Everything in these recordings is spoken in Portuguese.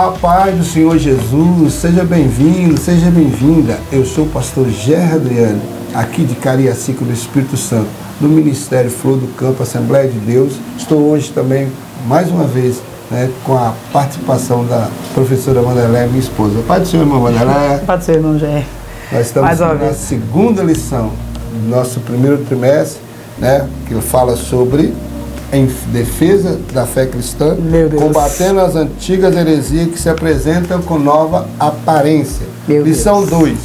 A paz do Senhor Jesus, seja bem-vindo, seja bem-vinda. Eu sou o pastor Gerry Adriano, aqui de Cariacica do Espírito Santo, no Ministério Flor do Campo, Assembleia de Deus. Estou hoje também, mais uma vez, com a participação da professora Wanderleia, minha esposa. Paz do Senhor, irmão Wanderleia. Paz do Senhor, irmão Gerry. Nós estamos na segunda lição do nosso primeiro trimestre, que fala sobre em defesa da fé cristã, combatendo as antigas heresias que se apresentam com nova aparência. Lição 2.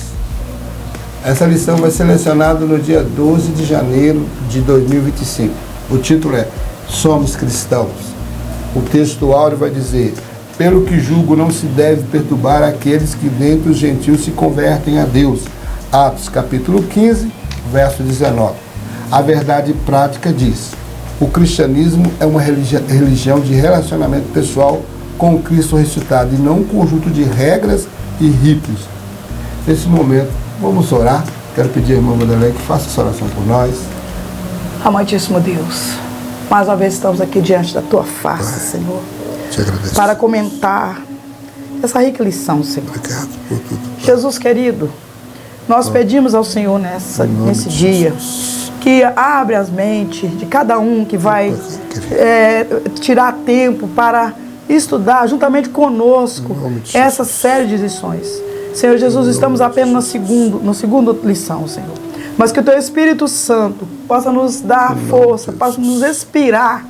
Essa lição vai ser selecionada no dia 12 de janeiro de 2025. O título é Somos Cristãos. O texto áureo vai dizer: pelo que julgo não se deve perturbar aqueles que dentre os gentios se convertem a Deus. Atos capítulo 15, verso 19. A verdade prática diz: o cristianismo é uma religião de relacionamento pessoal com o Cristo ressuscitado e não um conjunto de regras e ritos. Nesse momento, vamos orar. Quero pedir à irmã Wanderleia que faça essa oração por nós. Amantíssimo Deus, mais uma vez estamos aqui diante da Tua face, Senhor, te agradeço, para comentar essa rica lição, Senhor. Obrigado por tudo. Jesus querido, nós pedimos ao Senhor nesse dia que abre as mentes de cada um que vai tirar tempo para estudar juntamente conosco essa série de lições. Senhor Jesus, estamos apenas na segunda lição, Senhor. Mas que o Teu Espírito Santo possa nos dar força, possa nos inspirar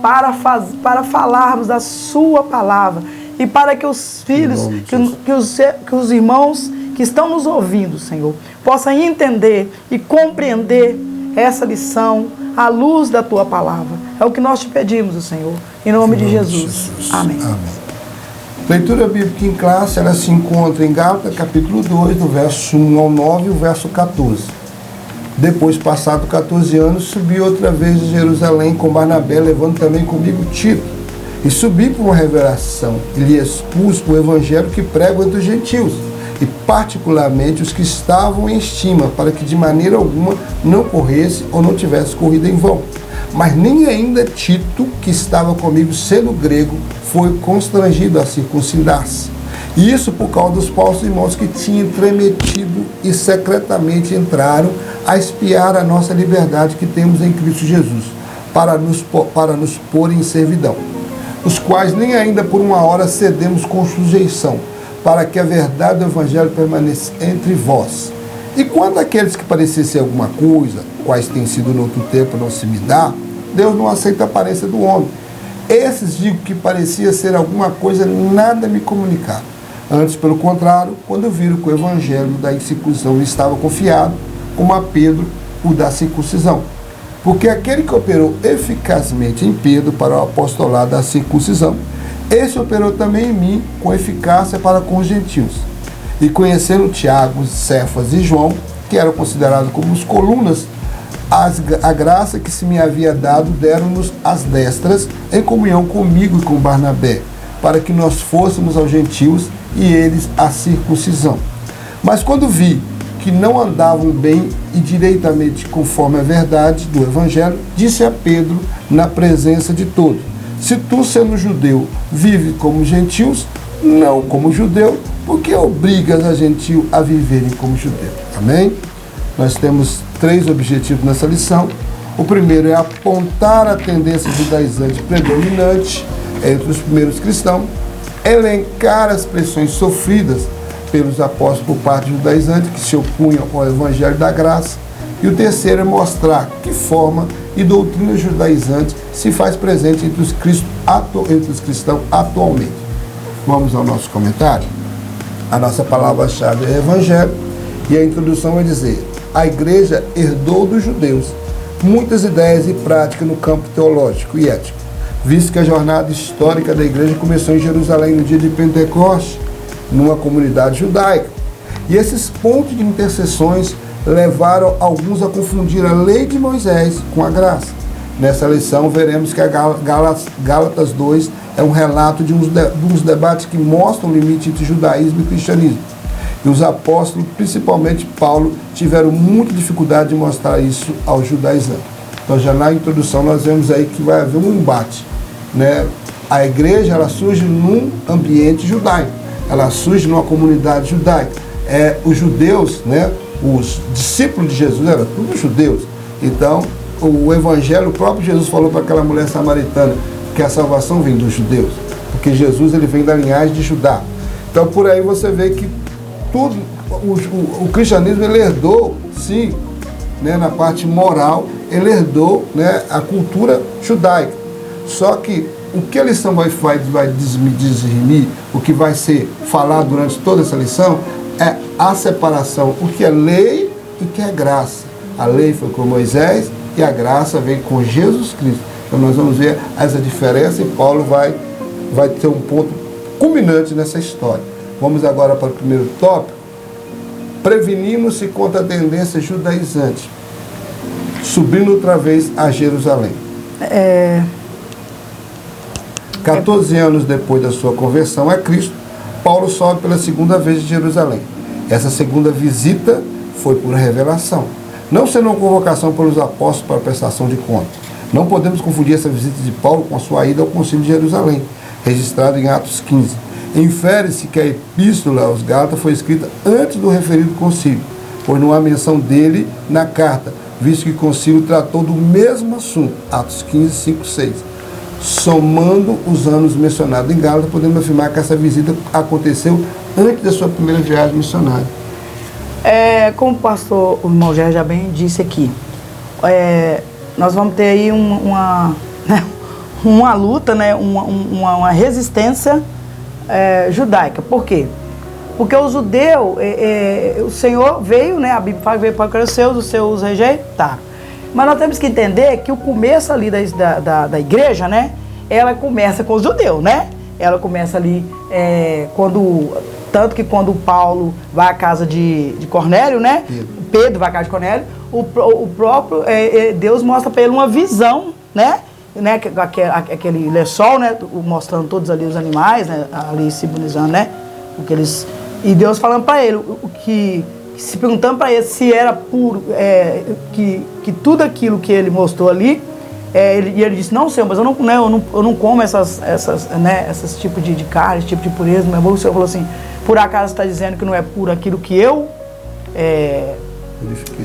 para falarmos da Sua palavra e para que os filhos, que os irmãos que estão nos ouvindo, Senhor, possam entender e compreender essa lição à luz da Tua palavra. É o que nós te pedimos, Senhor, em nome de Jesus. Amém. Leitura bíblica em classe, ela se encontra em Gálatas, capítulo 2, do verso 1 ao 9 e o verso 14. Depois, passado 14 anos, subi outra vez de Jerusalém com Barnabé, levando também comigo Tito. E subi por uma revelação, e lhe expus o evangelho que prego entre os gentios, e particularmente os que estavam em estima, para que de maneira alguma não corresse ou não tivesse corrido em vão. Mas nem ainda Tito, que estava comigo sendo grego, foi constrangido a circuncidar-se. E isso por causa dos falsos irmãos que tinham entremetido e secretamente entraram a espiar a nossa liberdade que temos em Cristo Jesus, para nos pôr em servidão, os quais nem ainda por uma hora cedemos com sujeição, para que a verdade do Evangelho permaneça entre vós. E quando aqueles que parecessem alguma coisa, quais têm sido no outro tempo, não se me dá, Deus não aceita a aparência do homem. Esses digo que parecia ser alguma coisa, nada me comunicaram. Antes, pelo contrário, quando viram que o Evangelho da incircuncisão estava confiado, como a Pedro o da circuncisão. Porque aquele que operou eficazmente em Pedro para o apostolado da circuncisão, esse operou também em mim com eficácia para com os gentios. E conhecendo Tiago, Cefas e João, que eram considerados como os colunas, a graça que se me havia dado deram-nos as destras em comunhão comigo e com Barnabé, para que nós fôssemos aos gentios e eles à circuncisão. Mas quando vi que não andavam bem e direitamente conforme a verdade do Evangelho, disse a Pedro na presença de todos: se tu, sendo judeu, vive como gentios, não como judeu, porque obrigas a gentio a viverem como judeu. Amém? Nós temos 3 objetivos nessa lição. O primeiro é apontar a tendência judaizante predominante entre os primeiros cristãos, elencar as pressões sofridas pelos apóstolos por parte de judaizantes que se opunham ao Evangelho da Graça. E o terceiro é mostrar que forma e doutrina judaizante se faz presente entre os cristãos atualmente. Vamos ao nosso comentário. A nossa palavra-chave é Evangelho e a introdução vai dizer: a igreja herdou dos judeus muitas ideias e práticas no campo teológico e ético, visto que a jornada histórica da igreja começou em Jerusalém no dia de Pentecostes, numa comunidade judaica. E esses pontos de interseções levaram alguns a confundir a lei de Moisés com a graça. Nessa lição veremos que a Gálatas 2 é um relato de uns debates que mostram o limite entre judaísmo e cristianismo. E os apóstolos, principalmente Paulo, tiveram muita dificuldade de mostrar isso aos judaizantes. Então já na introdução nós vemos aí que vai haver um embate, A igreja, ela surge num ambiente judaico, ela surge numa comunidade judaica. Os judeus, né, os discípulos de Jesus eram todos judeus. Então, o evangelho, o próprio Jesus falou para aquela mulher samaritana que a salvação vem dos judeus, porque Jesus, ele vem da linhagem de Judá. Então, por aí você vê que tudo, o cristianismo, ele herdou, sim, né, na parte moral, ele herdou, né, a cultura judaica. Só que o que a lição vai discernir, o que vai ser falado durante toda essa lição, é a separação, o que é lei e o que é graça. A lei foi com Moisés e a graça vem com Jesus Cristo. Então nós vamos ver essa diferença e Paulo vai ter um ponto culminante nessa história. Vamos agora para o primeiro tópico. Prevenimos-se contra a tendência judaizante, subindo outra vez a Jerusalém. 14 anos depois da sua conversão a Cristo, Paulo sobe pela segunda vez de Jerusalém. Essa segunda visita foi por revelação, não sendo uma convocação pelos apóstolos para prestação de contas. Não podemos confundir essa visita de Paulo com a sua ida ao concílio de Jerusalém, registrado em Atos 15. Infere-se que a epístola aos Gálatas foi escrita antes do referido concílio, pois não há menção dele na carta, visto que o concílio tratou do mesmo assunto, Atos 15, 5, 6. Somando os anos mencionados em Gálatas, podemos afirmar que essa visita aconteceu antes da sua primeira viagem missionária. Como o pastor, o irmão Gerard já bem disse aqui, nós vamos ter aí uma luta, né, uma resistência judaica. Por quê? Porque o judeu, o Senhor veio, né, a Bíblia fala que veio para os seus rejeitaram. Mas nós temos que entender que o começo ali da igreja, né, ela começa com os judeus, né? Ela começa ali, tanto que quando Paulo vai à casa de Cornélio, né? Pedro vai à casa de Cornélio, o próprio Deus mostra para ele uma visão, né? Aquele lençol, né? Mostrando todos ali os animais, né? Ali simbolizando, né? E Deus falando para ele se perguntando para ele se era puro, que tudo aquilo que ele mostrou ali, e ele disse, não, Senhor, mas eu não como esses tipos de carne, esse tipo de pureza. Mas o Senhor falou assim, por acaso está dizendo que não é puro aquilo que eu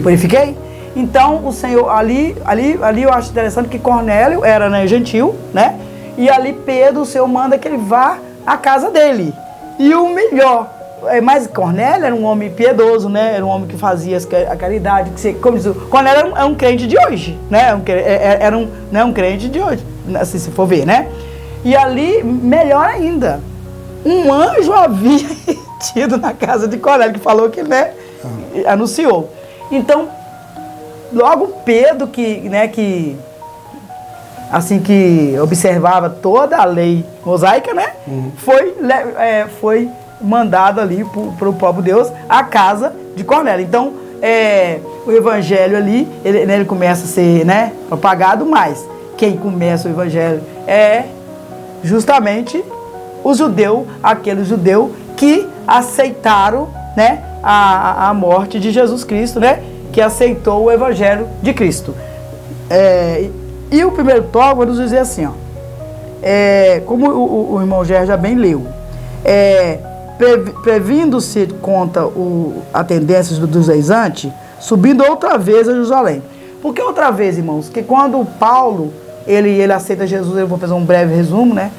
purifiquei? Então, o Senhor, ali eu acho interessante que Cornélio era, né, gentil, né? E ali Pedro, o Senhor manda que ele vá à casa dele. E o melhor, mas Cornélio era um homem piedoso, né? Era um homem que fazia a caridade. Como diz, Cornélio era um crente de hoje, né? Era um crente de hoje, assim, se for ver, né? E ali, melhor ainda, um anjo havia tido na casa de Cornélio, que falou que, né, anunciou. Então, logo Pedro, que observava toda a lei mosaica, né? Foi mandado ali para o próprio Deus a casa de Cornélio. Então, o evangelho ali, ele começa a ser, né, propagado, mas quem começa o evangelho é justamente o judeu, aquele judeu que aceitaram, né, a morte de Jesus Cristo, né, que aceitou o evangelho de Cristo. E o primeiro tópico vai nos dizer assim, ó, como o irmão Gerard já bem leu, previndo-se contra a tendência dos judaizantes, subindo outra vez a Jerusalém. Por que outra vez, irmãos? Que quando Paulo, ele aceita Jesus, eu vou fazer um breve resumo, né?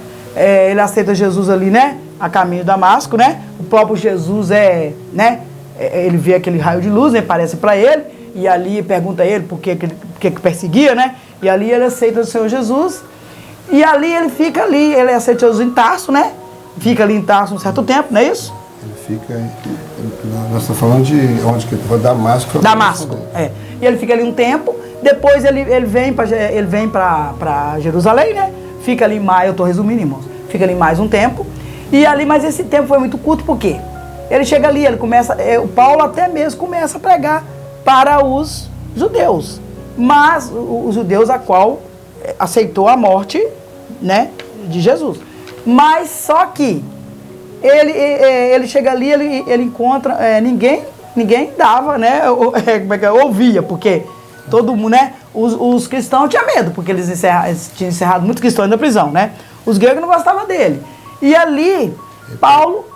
Ele aceita Jesus ali, né? A caminho de Damasco, né? O próprio Jesus né? Ele vê aquele raio de luz, né? Aparece para ele, e ali pergunta a ele por que perseguia, né? E ali ele aceita o Senhor Jesus, e ali ele fica ali, ele aceita Jesus em Tarso, né? Fica ali em Tarso um certo tempo, não é isso? Ele fica, nós estamos falando de onde que foi Damasco. Damasco, E ele fica ali um tempo, depois ele vem para Jerusalém, né? Fica ali mais, eu estou resumindo, irmãos, fica ali mais um tempo, e ali, mas esse tempo foi muito curto, por quê? Ele chega ali, ele começa, o Paulo até mesmo começa a pregar para os judeus, mas os judeus a qual aceitou a morte, né, de Jesus. Mas só que ele chega ali, ele encontra, ninguém dava, né, ouvia, porque todo mundo, né, os cristãos tinham medo, porque eles tinham encerrado muitos cristãos na prisão, né. Os gregos não gostavam dele. E ali, Paulo,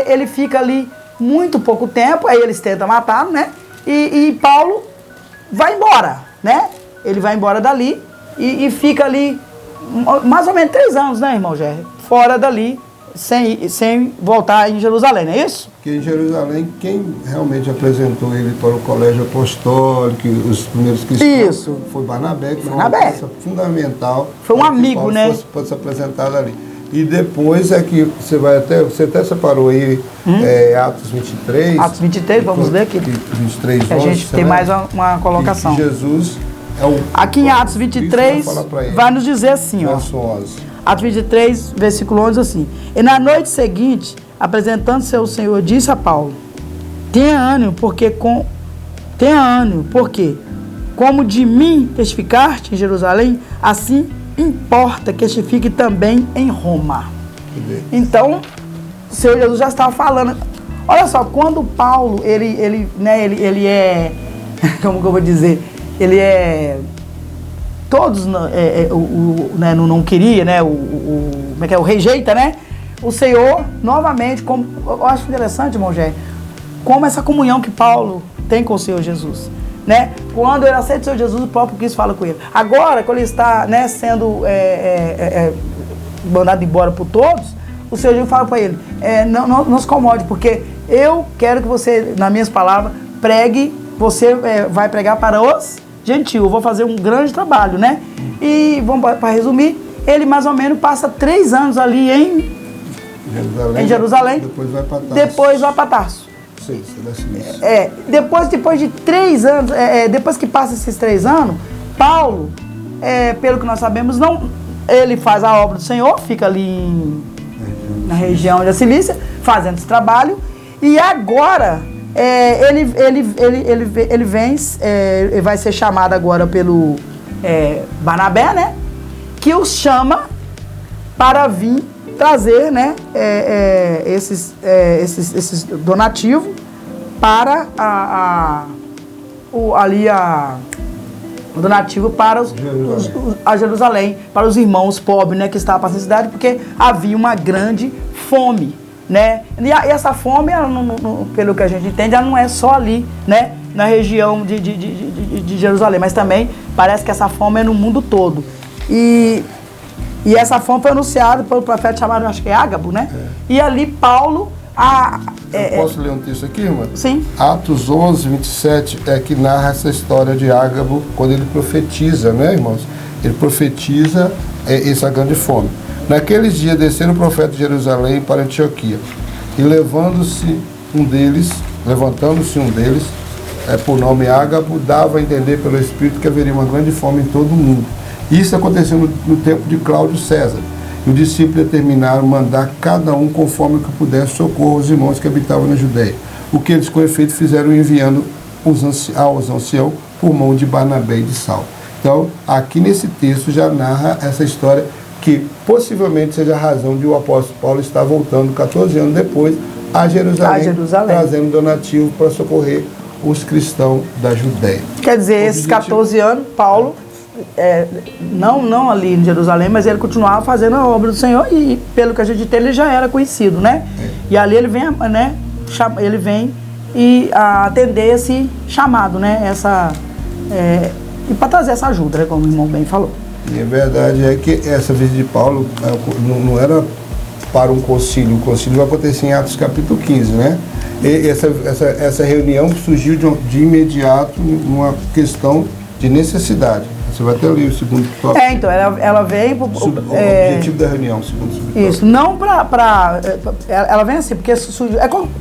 ele fica ali muito pouco tempo, aí eles tentam matá-lo, né? E Paulo vai embora, né? Ele vai embora dali e fica ali mais ou menos 3 anos, né, irmão Gerry? Fora dali, sem voltar em Jerusalém, não é isso? Porque em Jerusalém, quem realmente apresentou ele para o colégio apostólico, os primeiros cristãos, isso, foi Barnabé, que foi uma peça fundamental. Foi um amigo, Paulo né? Fosse apresentado ali. E depois é que você até separou aí Atos 23. Atos 23, vamos ler aqui. 23, 11, a gente tem mais uma colocação. Que Jesus é o... Aqui em Atos 23, vai nos dizer assim, ó. Verso 11. Atos 23, versículo 11, assim. E na noite seguinte, apresentando-se ao Senhor, disse a Paulo, tenha ânimo, porque como de mim testificaste em Jerusalém, assim importa que testifique também em Roma. Então, o Senhor Jesus já estava falando. Olha só, quando Paulo, ele é, como que eu vou dizer, ele é, todos né, não queria, né, como é que é, o rejeita, né? O Senhor, novamente, como, eu acho interessante, irmão Gé, como essa comunhão que Paulo tem com o Senhor Jesus, né? Quando ele aceita o Senhor Jesus, o próprio Cristo fala com ele. Agora, quando ele está, né, sendo mandado embora por todos, o Senhor Jesus fala para ele, não se incomode, porque eu quero que você, nas minhas palavras, pregue, você vai pregar para os gentios. Eu vou fazer um grande trabalho, né? E, vamos para resumir, ele mais ou menos passa 3 anos ali em Jerusalém. Depois vai para Tarso. Depois de 3 anos, depois que passa esses 3 anos, Paulo, pelo que nós sabemos, ele faz a obra do Senhor, fica ali na região da Cilícia, fazendo esse trabalho, e agora ele vem, vai ser chamado agora pelo Barnabé, né? Que os chama para vir trazer, né, esses donativos para o donativo para a Jerusalém, para os irmãos pobres, né, que estavam passando cidade, porque havia uma grande fome, né? E essa fome, ela pelo que a gente entende, ela não é só ali, né, na região de Jerusalém, mas também parece que essa fome é no mundo todo. E essa fome foi anunciada pelo profeta chamado, acho que é Ágabo, né? E ali Paulo... Posso ler um texto aqui, irmã? Sim. Atos 11, 27 é que narra essa história de Ágabo, quando ele profetiza, né, irmãos? Ele profetiza essa grande fome. Naqueles dias desceram o profeta de Jerusalém para Antioquia, e levantando-se um deles, por nome Ágabo, dava a entender pelo Espírito que haveria uma grande fome em todo o mundo. Isso aconteceu no tempo de Cláudio César. E os discípulos determinaram mandar cada um conforme o que pudesse socorro aos irmãos que habitavam na Judéia. O que eles com efeito fizeram enviando aos anciãos por mão de Barnabé e de Saulo. Então, aqui nesse texto já narra essa história que possivelmente seja a razão de o apóstolo Paulo estar voltando 14 anos depois a Jerusalém. Trazendo donativo para socorrer os cristãos da Judéia. Quer dizer, esses 14 anos, Paulo... não ali em Jerusalém, mas ele continuava fazendo a obra do Senhor e, pelo que a gente tem, ele já era conhecido, né? E ali ele vem, né? Ele vem e atender esse chamado, né? E para trazer essa ajuda, né? Como o irmão bem falou. E a verdade é que essa visita de Paulo não era para um concílio. O concílio vai acontecer em Atos capítulo 15, né? E essa reunião surgiu de imediato numa questão de necessidade. Você vai até ler o segundo tópico. Então, ela vem... O objetivo da reunião, segundo subtópico. Isso, não ela vem assim, porque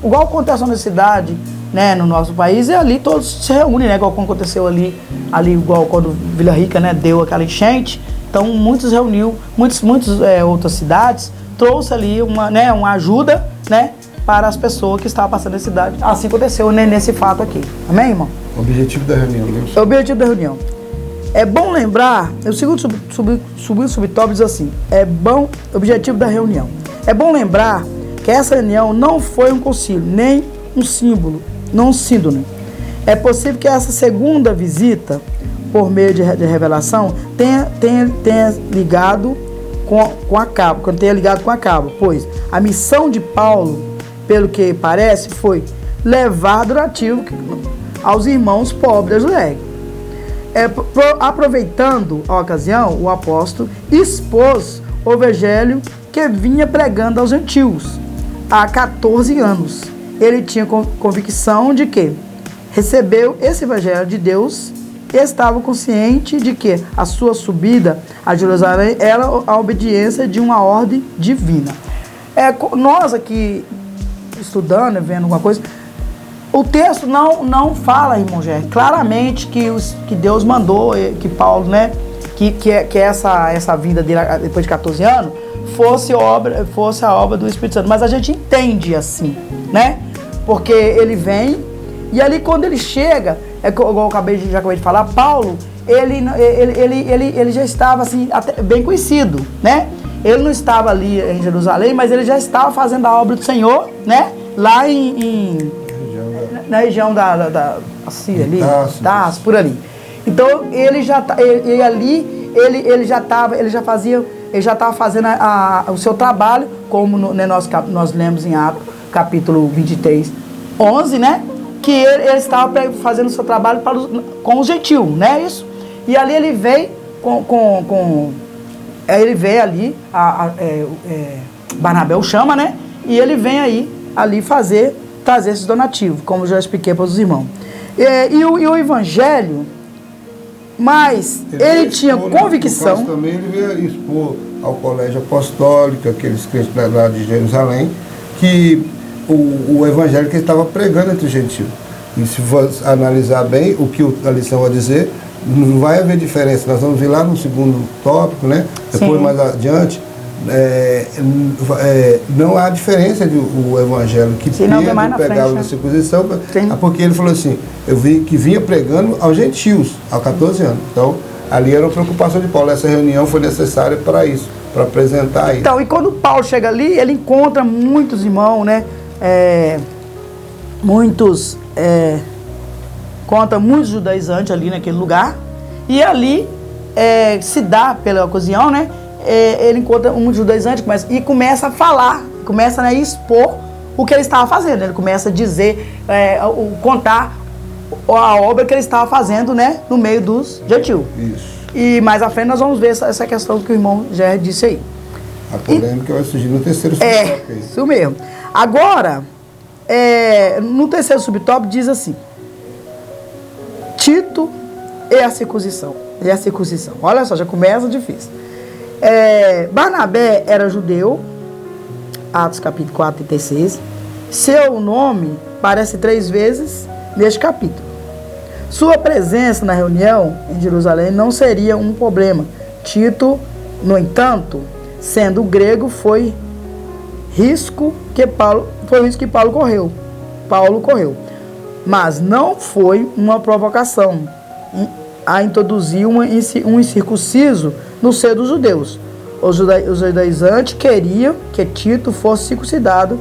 igual acontece na cidade, né, no nosso país, e ali todos se reúnem, né, igual aconteceu ali igual quando Vila Rica, né, deu aquela enchente. Então, muitas outras cidades trouxe ali uma ajuda, né, para as pessoas que estavam passando na cidade. Assim aconteceu, né, nesse fato aqui. Amém, irmão? O objetivo da reunião. O objetivo da reunião. É bom lembrar, o segundo subtópico diz assim, objetivo da reunião. É bom lembrar que essa reunião não foi um concílio, nem um símbolo, não um síndone. É possível que essa segunda visita, por meio de revelação, tenha ligado com Acabo, quando tenha ligado com Acabo, pois a missão de Paulo, pelo que parece, foi levar donativo aos irmãos pobres da Judéia. Aproveitando a ocasião, o apóstolo expôs o evangelho que vinha pregando aos gentios há 14 anos. Ele tinha convicção de que recebeu esse evangelho de Deus e estava consciente de que a sua subida a Jerusalém era a obediência de uma ordem divina. Nós aqui, estudando, vendo alguma coisa, o texto não fala, irmão Gé, claramente que Deus mandou, que Paulo, né, que essa vinda dele depois de 14 anos fosse a obra do Espírito Santo. Mas a gente entende assim, né? Porque ele vem e ali quando ele chega, igual eu acabei de falar, Paulo, ele já estava assim, até bem conhecido, né? Ele não estava ali em Jerusalém, mas ele já estava fazendo a obra do Senhor, né? Lá na região da Síria, ali, Tarso, por ali. Então ele já estava fazendo o seu trabalho, como nós lemos em Atos, capítulo 23, 11, né? Que ele estava fazendo o seu trabalho com os gentios, né? Isso. E ali ele veio ele veio ali, Barnabé o chama, né? E ele vem ali trazer esses donativos, como já expliquei para os irmãos. E o evangelho, mas ele tinha convicção. Também ele veio expor ao colégio apostólico, aqueles crentes lá de Jerusalém, que o evangelho que ele estava pregando entre os gentios. E se for analisar bem o que a lição vai dizer, não vai haver diferença. Nós vamos ver lá no segundo tópico, né? Depois, mais adiante, não há diferença do evangelho que Pedro pegava na circuncisão, porque ele falou assim, eu vi que vinha pregando aos gentios, há 14 anos. Então, ali era uma preocupação de Paulo. Essa reunião foi necessária para isso, para apresentar isso. Então, e quando Paulo chega ali, ele encontra muitos irmãos, né? Conta muitos judaizantes ali naquele lugar, e ali se dá pela ocasião, né? Ele encontra um judaizante e começa a falar, começa a expor o que ele estava fazendo. Ele começa a dizer, contar a obra que ele estava fazendo, né? No meio dos gentios. Isso. E mais à frente nós vamos ver essa questão que o irmão já disse aí. A polêmica vai surgir no terceiro subtópico. Isso mesmo. Agora, no terceiro subtópico diz assim: Tito e a circuncisão. Olha só, já começa difícil. Barnabé era judeu, Atos capítulo 4, 36. Seu nome aparece 3 vezes neste capítulo. Sua presença na reunião em Jerusalém não seria um problema. Tito, no entanto, sendo grego, foi risco que Paulo correu. Mas não foi uma provocação a introduzir um incircunciso no seio dos judeus. Os judaizantes queriam que Tito fosse circuncidado,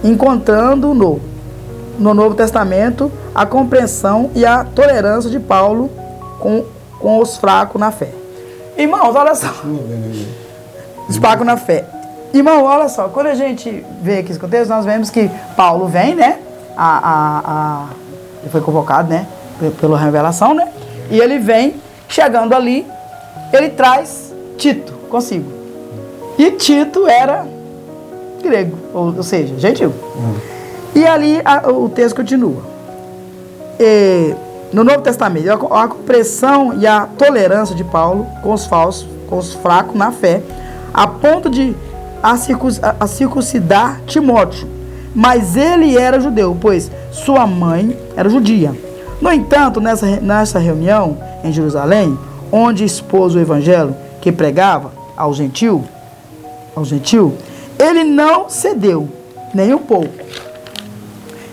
encontrando no Novo Testamento a compreensão e a tolerância de Paulo com os fracos na fé. Irmãos, olha só. Os fracos na fé. Irmão, olha só, quando a gente vê aqui esse contexto, nós vemos que Paulo vem, né? Ele foi convocado, né? Pela revelação, né? E ele vem, chegando ali, ele traz Tito consigo. E Tito era grego, ou seja, gentil. E ali o texto continua. No Novo Testamento, a compreensão e a tolerância de Paulo com os falsos, com os fracos na fé, a ponto de a circuncidar Timóteo. Mas ele era judeu, pois sua mãe era judia. No entanto, nessa reunião em Jerusalém, onde expôs o evangelho que pregava ao gentil, ele não cedeu nem um pouco,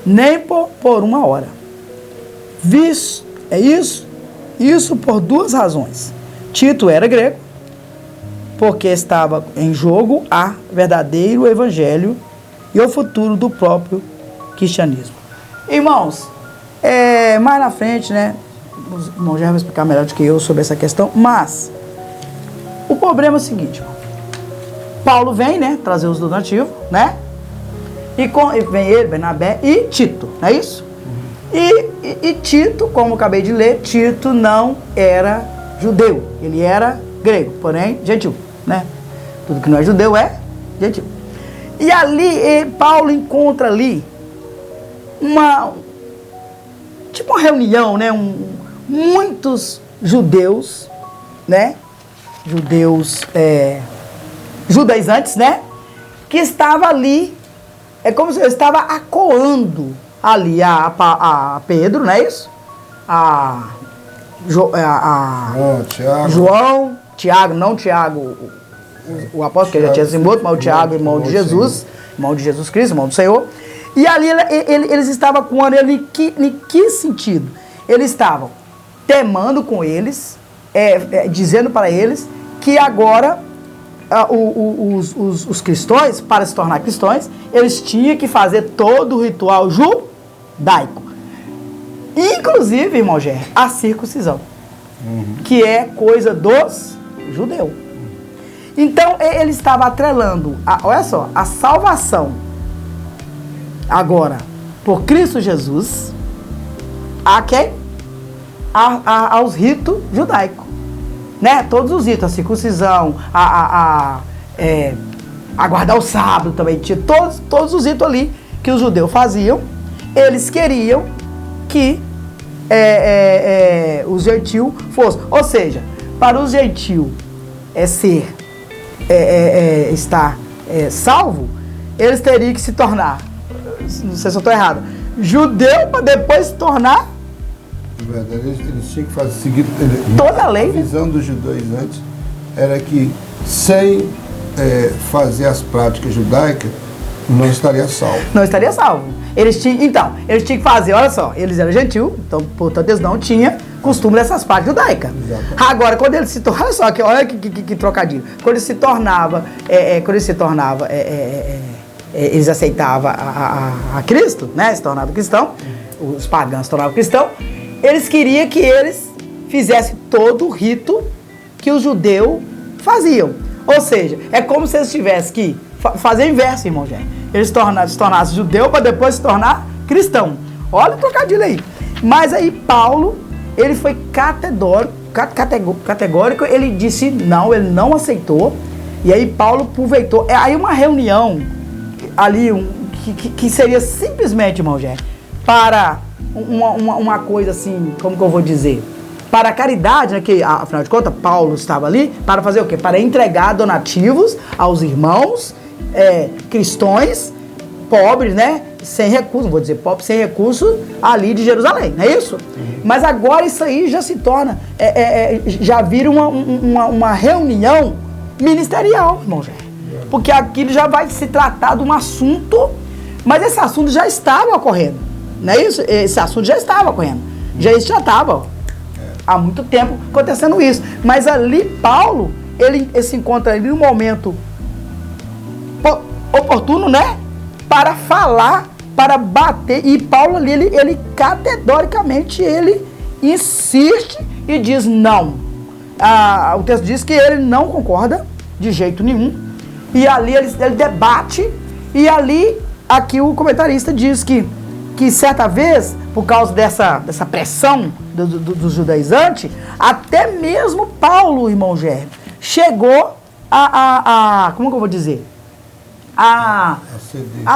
nem por uma hora. Isso por 2 razões. Tito era grego, porque estava em jogo a verdadeiro evangelho e o futuro do próprio cristianismo. Irmãos, mais na frente, né, os irmãos já vão explicar melhor do que eu sobre essa questão, mas o problema é o seguinte, irmão. Paulo vem, né, trazer os do nativo, né? E vem ele, Bernabé e Tito, não é isso? E Tito, como eu acabei de ler, Tito não era judeu, ele era grego, porém gentil, né? Tudo que não é judeu é gentil. E ali, Paulo encontra ali uma reunião, né? Muitos judeus, né? Judaizantes, né? Que estava ali, é como se eu estava acuando ali a Pedro, não é isso? João, Tiago, não Tiago, o apóstolo, que já tinha sido morto, mas o Tiago, irmão de Jesus Cristo, irmão do Senhor. E ali eles estavam com ele em que sentido? Eles estavam temando com eles, dizendo para eles que agora os cristãos, para se tornar cristãos, eles tinham que fazer todo o ritual judaico. Inclusive, irmão Gé, a circuncisão, que é coisa dos judeus. Então, ele estava atrelando, olha só, a salvação agora por Cristo Jesus a quem? Aos ritos judaicos. Né? Todos os ritos, a circuncisão, guardar o sábado também, tinha todos os ritos ali que os judeus faziam, eles queriam que os gentios fossem. Ou seja, para os gentios estar salvo, eles teriam que se tornar, não sei se eu estou errado, judeu para depois se tornar. Na verdade, eles tinham que seguir toda a lei. A visão dos judeus antes era que sem fazer as práticas judaicas não estaria salvo. Não estaria salvo. Eles tinham que fazer, olha só, eles eram gentil, então, portanto, eles não tinham costume dessas práticas judaicas. Exatamente. Agora, quando ele se tornava, olha só, olha que trocadilho. Quando ele se tornava, eles aceitavam a Cristo, né? Se tornavam cristão, os pagãos se tornavam cristão, eles queriam que eles fizessem todo o rito que os judeus faziam. Ou seja, é como se eles tivessem que fazer o inverso, irmão Gé. Eles se tornassem judeu para depois se tornar cristão. Olha o trocadilho aí. Mas aí Paulo, ele foi categórico, ele disse não, ele não aceitou. E aí Paulo aproveitou. Aí uma reunião ali, que seria simplesmente, irmão Gé, para uma coisa assim, como que eu vou dizer? Para a caridade, né, que afinal de contas Paulo estava ali, para fazer o quê? Para entregar donativos aos irmãos cristãos, pobres, né? Sem recurso, não vou dizer pobres, sem recurso ali de Jerusalém, não é isso? Mas agora isso aí já se torna, já vira uma reunião ministerial, irmão Gé. Porque aquilo já vai se tratar de um assunto, mas esse assunto já estava ocorrendo, não é isso? Esse assunto já estava ocorrendo, já estava há muito tempo acontecendo isso. Mas ali Paulo, ele se encontra ali num momento oportuno, né? Para falar, para bater. E Paulo ali, ele categoricamente, ele insiste e diz não. O texto diz que ele não concorda de jeito nenhum. E ali ele debate. E ali, aqui o comentarista diz que certa vez, por causa dessa pressão dos judaizantes, até mesmo Paulo, irmão Gé, chegou como que eu vou dizer? A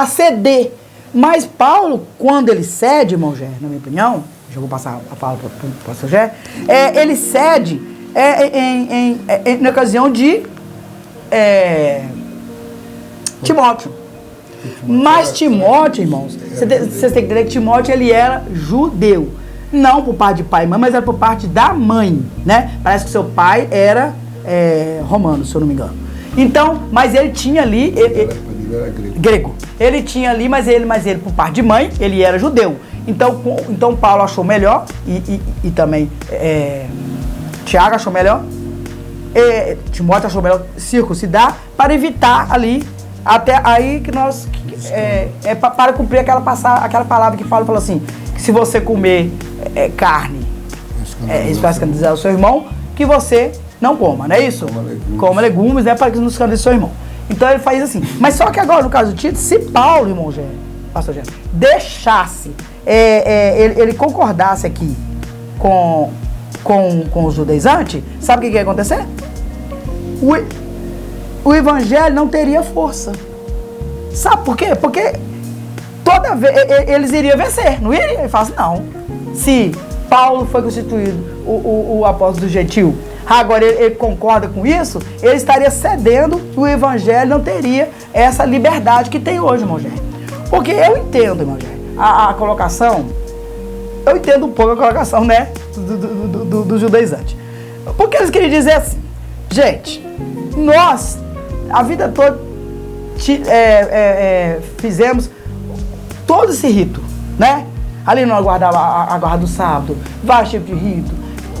ceder. Mas Paulo, quando ele cede, irmão Gé, na minha opinião, já vou passar a palavra para o pastor Gé, ele cede na ocasião de Timóteo. Mas Timóteo, irmãos, vocês têm que entender que Timóteo, ele era judeu. Não por parte de pai e mãe, mas era por parte da mãe, né? Parece que seu pai era romano, se eu não me engano. Então, mas ele tinha ali... Ele era grego. Ele tinha ali, mas ele por parte de mãe, ele era judeu. Então Paulo achou melhor, e também Tiago achou melhor, Timóteo achou melhor circuncidar, para evitar ali, até aí que nós... para cumprir aquela palavra que Paulo falou assim, que se você comer carne, isso vai escandalizar o seu irmão, que você não coma, não é isso? Coma legumes, né, para que não escandalize o seu irmão. Então ele faz assim. Mas só que agora, no caso do Tito, se Paulo, irmão pastor Gênesis, deixasse, ele concordasse aqui com os judaizantes, sabe o que ia acontecer? O evangelho não teria força. Sabe por quê? Porque toda vez eles iriam vencer, não iriam? Ele fala assim, não. Se Paulo foi constituído o apóstolo do gentil, agora ele concorda com isso, ele estaria cedendo, o evangelho não teria essa liberdade que tem hoje, irmão Jair. Porque eu entendo, irmão Jair, a colocação, eu entendo um pouco a colocação, né, do judaizante. Porque eles queriam dizer assim, gente, nós, a vida toda, fizemos todo esse rito, né? Ali nós guardava a guarda do sábado, vários tipos de rito,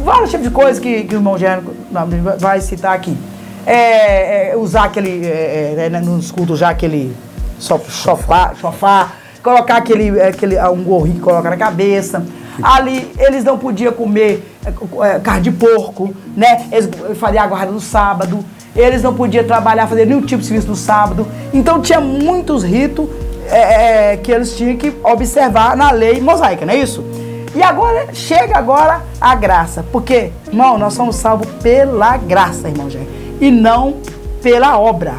vários tipos de coisas que o irmão Gênesis vai citar aqui. Usar aquele, nos cultos já aquele sofá, colocar um gorrinho que coloca na cabeça. Ali eles não podiam comer carne de porco, né? Eles faziam a guarda no sábado, eles não podiam trabalhar, fazer nenhum tipo de serviço no sábado. Então tinha muitos ritos que eles tinham que observar na lei mosaica, não é isso? E agora, chega agora a graça. Porque, irmão, nós somos salvos pela graça, irmão Jair, e não pela obra.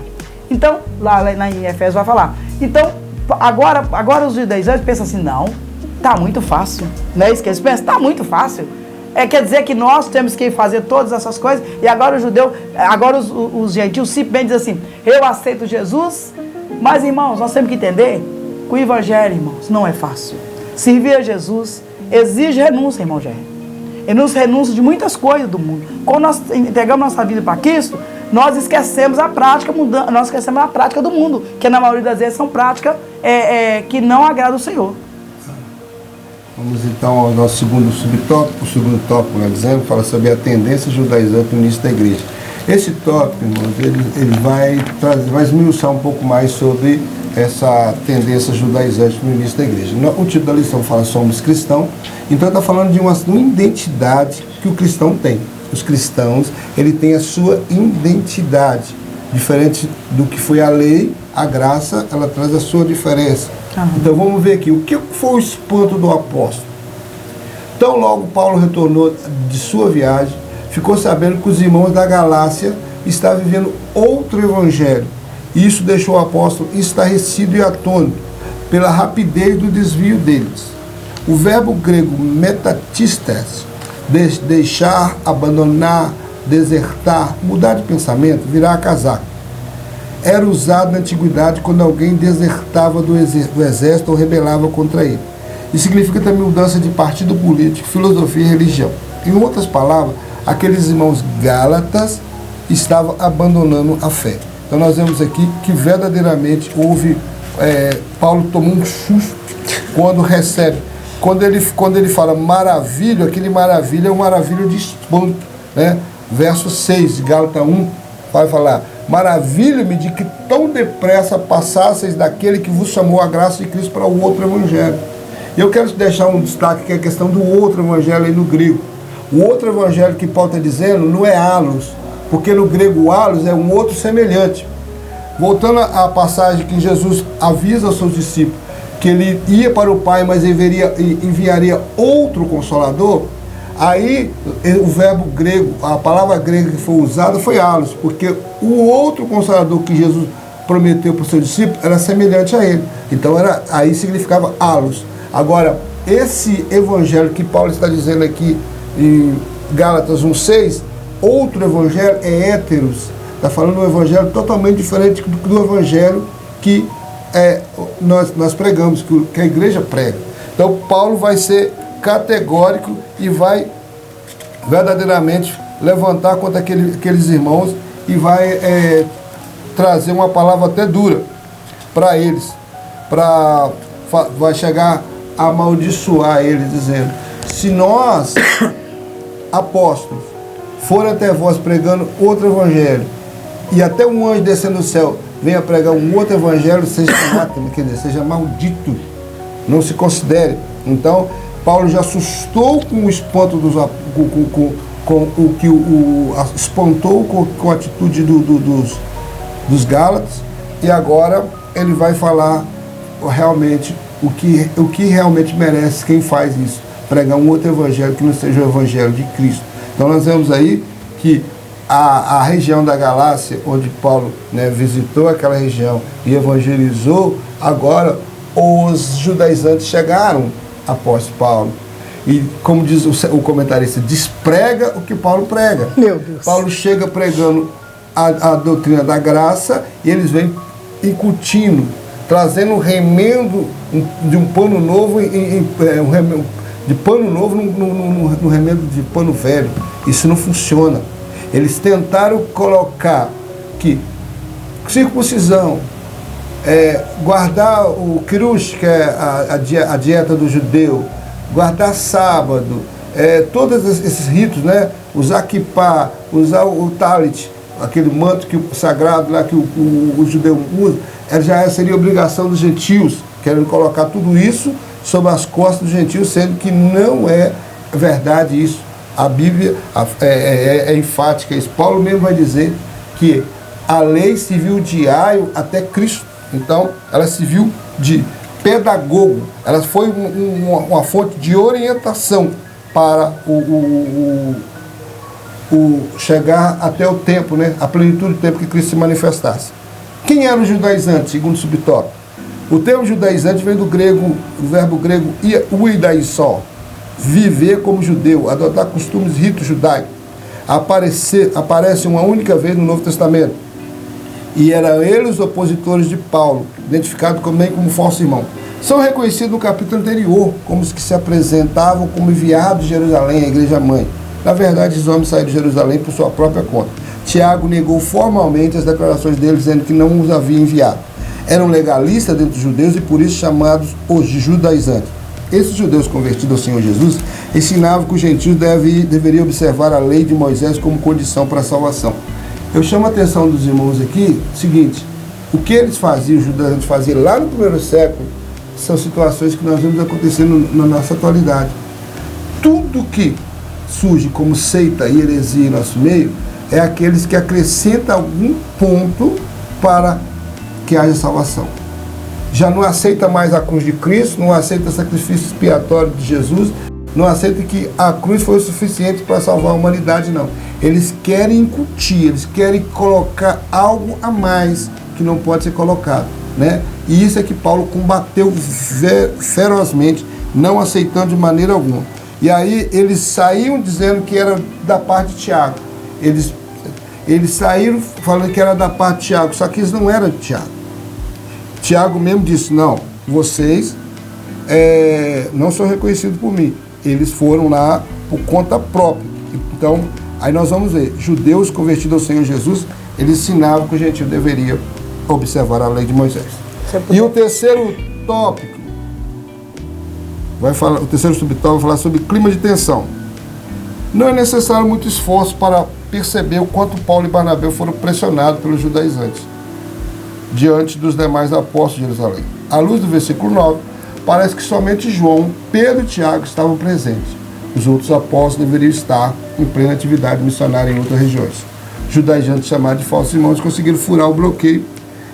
Então, lá em Efésios vai falar. Então, agora os judaizantes pensam assim, não, tá muito fácil. Não é isso que eles pensam? Tá muito fácil. Quer dizer que nós temos que fazer todas essas coisas, e agora os gentios simplesmente dizem assim, eu aceito Jesus, mas, irmãos, nós temos que entender que o evangelho, irmãos, não é fácil. Servir a Jesus exige renúncia, irmão Jair. E nos renúncia de muitas coisas do mundo. Quando nós entregamos nossa vida para Cristo, nós esquecemos a prática do mundo, que na maioria das vezes são práticas que não agradam o Senhor. Vamos então ao nosso segundo subtópico. O segundo tópico, dizendo, fala sobre a tendência judaizante no início da igreja. Esse tópico, irmãos, ele vai esmiuçar um pouco mais sobre essa tendência judaizante no início da igreja. O título da lição fala somos cristãos, então está falando de uma identidade que o cristão tem. Os cristãos, ele tem a sua identidade, diferente do que foi a lei, a graça, ela traz a sua diferença. Então vamos ver aqui, o que foi o espanto do apóstolo? Tão logo Paulo retornou de sua viagem, ficou sabendo que os irmãos da Galácia estavam vivendo outro evangelho. E isso deixou o apóstolo estarrecido e atônito pela rapidez do desvio deles. O verbo grego metatistes, deixar, abandonar, desertar, mudar de pensamento, virar casaco, era usado na antiguidade quando alguém desertava do exército ou rebelava contra ele. Isso significa também mudança de partido político, filosofia e religião. Em outras palavras, aqueles irmãos gálatas estavam abandonando a fé. Então nós vemos aqui que verdadeiramente houve, Paulo tomou um susto quando recebe, quando ele fala maravilha, aquele maravilha é um maravilha de espanto, né? Verso 6 de Gálatas 1, vai falar, maravilha-me de que tão depressa passasseis daquele que vos chamou a graça de Cristo para o outro evangelho. E eu quero deixar um destaque que é a questão do outro evangelho aí no grego. O outro evangelho que Paulo está dizendo não é halos, porque no grego halos é um outro semelhante. Voltando à passagem que Jesus avisa aos seus discípulos que ele ia para o Pai, mas enviaria outro Consolador, aí o verbo grego, a palavra grega que foi usada foi halos, porque o outro Consolador que Jesus prometeu para os seus discípulos era semelhante a ele. Então aí significava halos. Agora, esse evangelho que Paulo está dizendo aqui em Gálatas 1,6, outro evangelho é héteros. Está falando um evangelho totalmente diferente do evangelho que nós pregamos, que a igreja prega. Então Paulo vai ser categórico e vai verdadeiramente levantar contra aqueles irmãos e vai trazer uma palavra até dura para eles, vai chegar a amaldiçoar eles, dizendo, se nós, apóstolos, for até vós pregando outro evangelho, e até um anjo descendo do céu venha pregar um outro evangelho, seja anátema, quer dizer, seja maldito, não se considere. Então, Paulo já assustou com o espanto espantou com a atitude dos Gálatas, e agora ele vai falar realmente o que realmente merece quem faz isso, pregar um outro evangelho que não seja o evangelho de Cristo. Então nós vemos aí que a região da Galácia, onde Paulo, né, visitou aquela região e evangelizou, agora os judaizantes chegaram após Paulo. E como diz o comentarista, desprega o que Paulo prega. Meu Deus. Paulo chega pregando a doutrina da graça e eles vêm incutindo, trazendo um remendo de um pano novo, um remendo de pano novo no remendo de pano velho. Isso não funciona. Eles tentaram colocar que circuncisão, guardar o kirush, que é a dieta do judeu, guardar sábado, todos esses ritos, né? Usar kippah, usar o talit, aquele manto sagrado lá que o judeu usa, já seria obrigação dos gentios, querendo colocar tudo isso sobre as costas dos gentios, sendo que não é verdade isso. A Bíblia é enfática. Paulo mesmo vai dizer que a lei serviu de aio até Cristo. Então, ela serviu de pedagogo. Ela foi uma fonte de orientação para chegar até o tempo, né? A plenitude do tempo que Cristo se manifestasse. Quem eram os judaizantes, segundo o subtópico? O termo judaizante vem do verbo grego uidaissó, viver como judeu, adotar costumes, ritos judaicos. Aparece uma única vez no Novo Testamento. E eram eles os opositores de Paulo, identificados também como falso irmão. São reconhecidos no capítulo anterior como os que se apresentavam como enviados de Jerusalém, a igreja mãe. Na verdade, esses homens saíram de Jerusalém por sua própria conta. Tiago negou formalmente as declarações deles, dizendo que não os havia enviado. Eram legalistas dentro dos judeus e por isso chamados os judaizantes. Esses judeus convertidos ao Senhor Jesus ensinavam que os gentios deveriam observar a lei de Moisés como condição para a salvação. Eu chamo a atenção dos irmãos aqui, seguinte, o que eles faziam, os judaizantes faziam lá no primeiro século, são situações que nós vemos acontecendo na nossa atualidade. Tudo que surge como seita e heresia em nosso meio é aqueles que acrescentam algum ponto para que haja salvação. Já não aceita mais a cruz de Cristo, não aceita o sacrifício expiatório de Jesus, não aceita que a cruz foi o suficiente para salvar a humanidade, não. Eles querem incutir, eles querem colocar algo a mais que não pode ser colocado, né? E isso é que Paulo combateu ferozmente, não aceitando de maneira alguma. E aí eles saíam dizendo que era da parte de Tiago. Eles saíram falando que era da parte de Tiago, só que eles não eram de Tiago. Tiago mesmo disse, não, vocês não são reconhecidos por mim. Eles foram lá por conta própria. Então, aí nós vamos ver, judeus convertidos ao Senhor Jesus, eles ensinavam que o gentio deveria observar a lei de Moisés. E o terceiro tópico, o terceiro subtópico vai falar sobre clima de tensão. Não é necessário muito esforço para perceber o quanto Paulo e Barnabé foram pressionados pelos judaizantes diante dos demais apóstolos de Jerusalém. À luz do versículo 9, parece que somente João, Pedro e Tiago estavam presentes. Os outros apóstolos deveriam estar em plena atividade missionária em outras regiões. Os judaizantes, chamados de falsos irmãos, conseguiram furar o bloqueio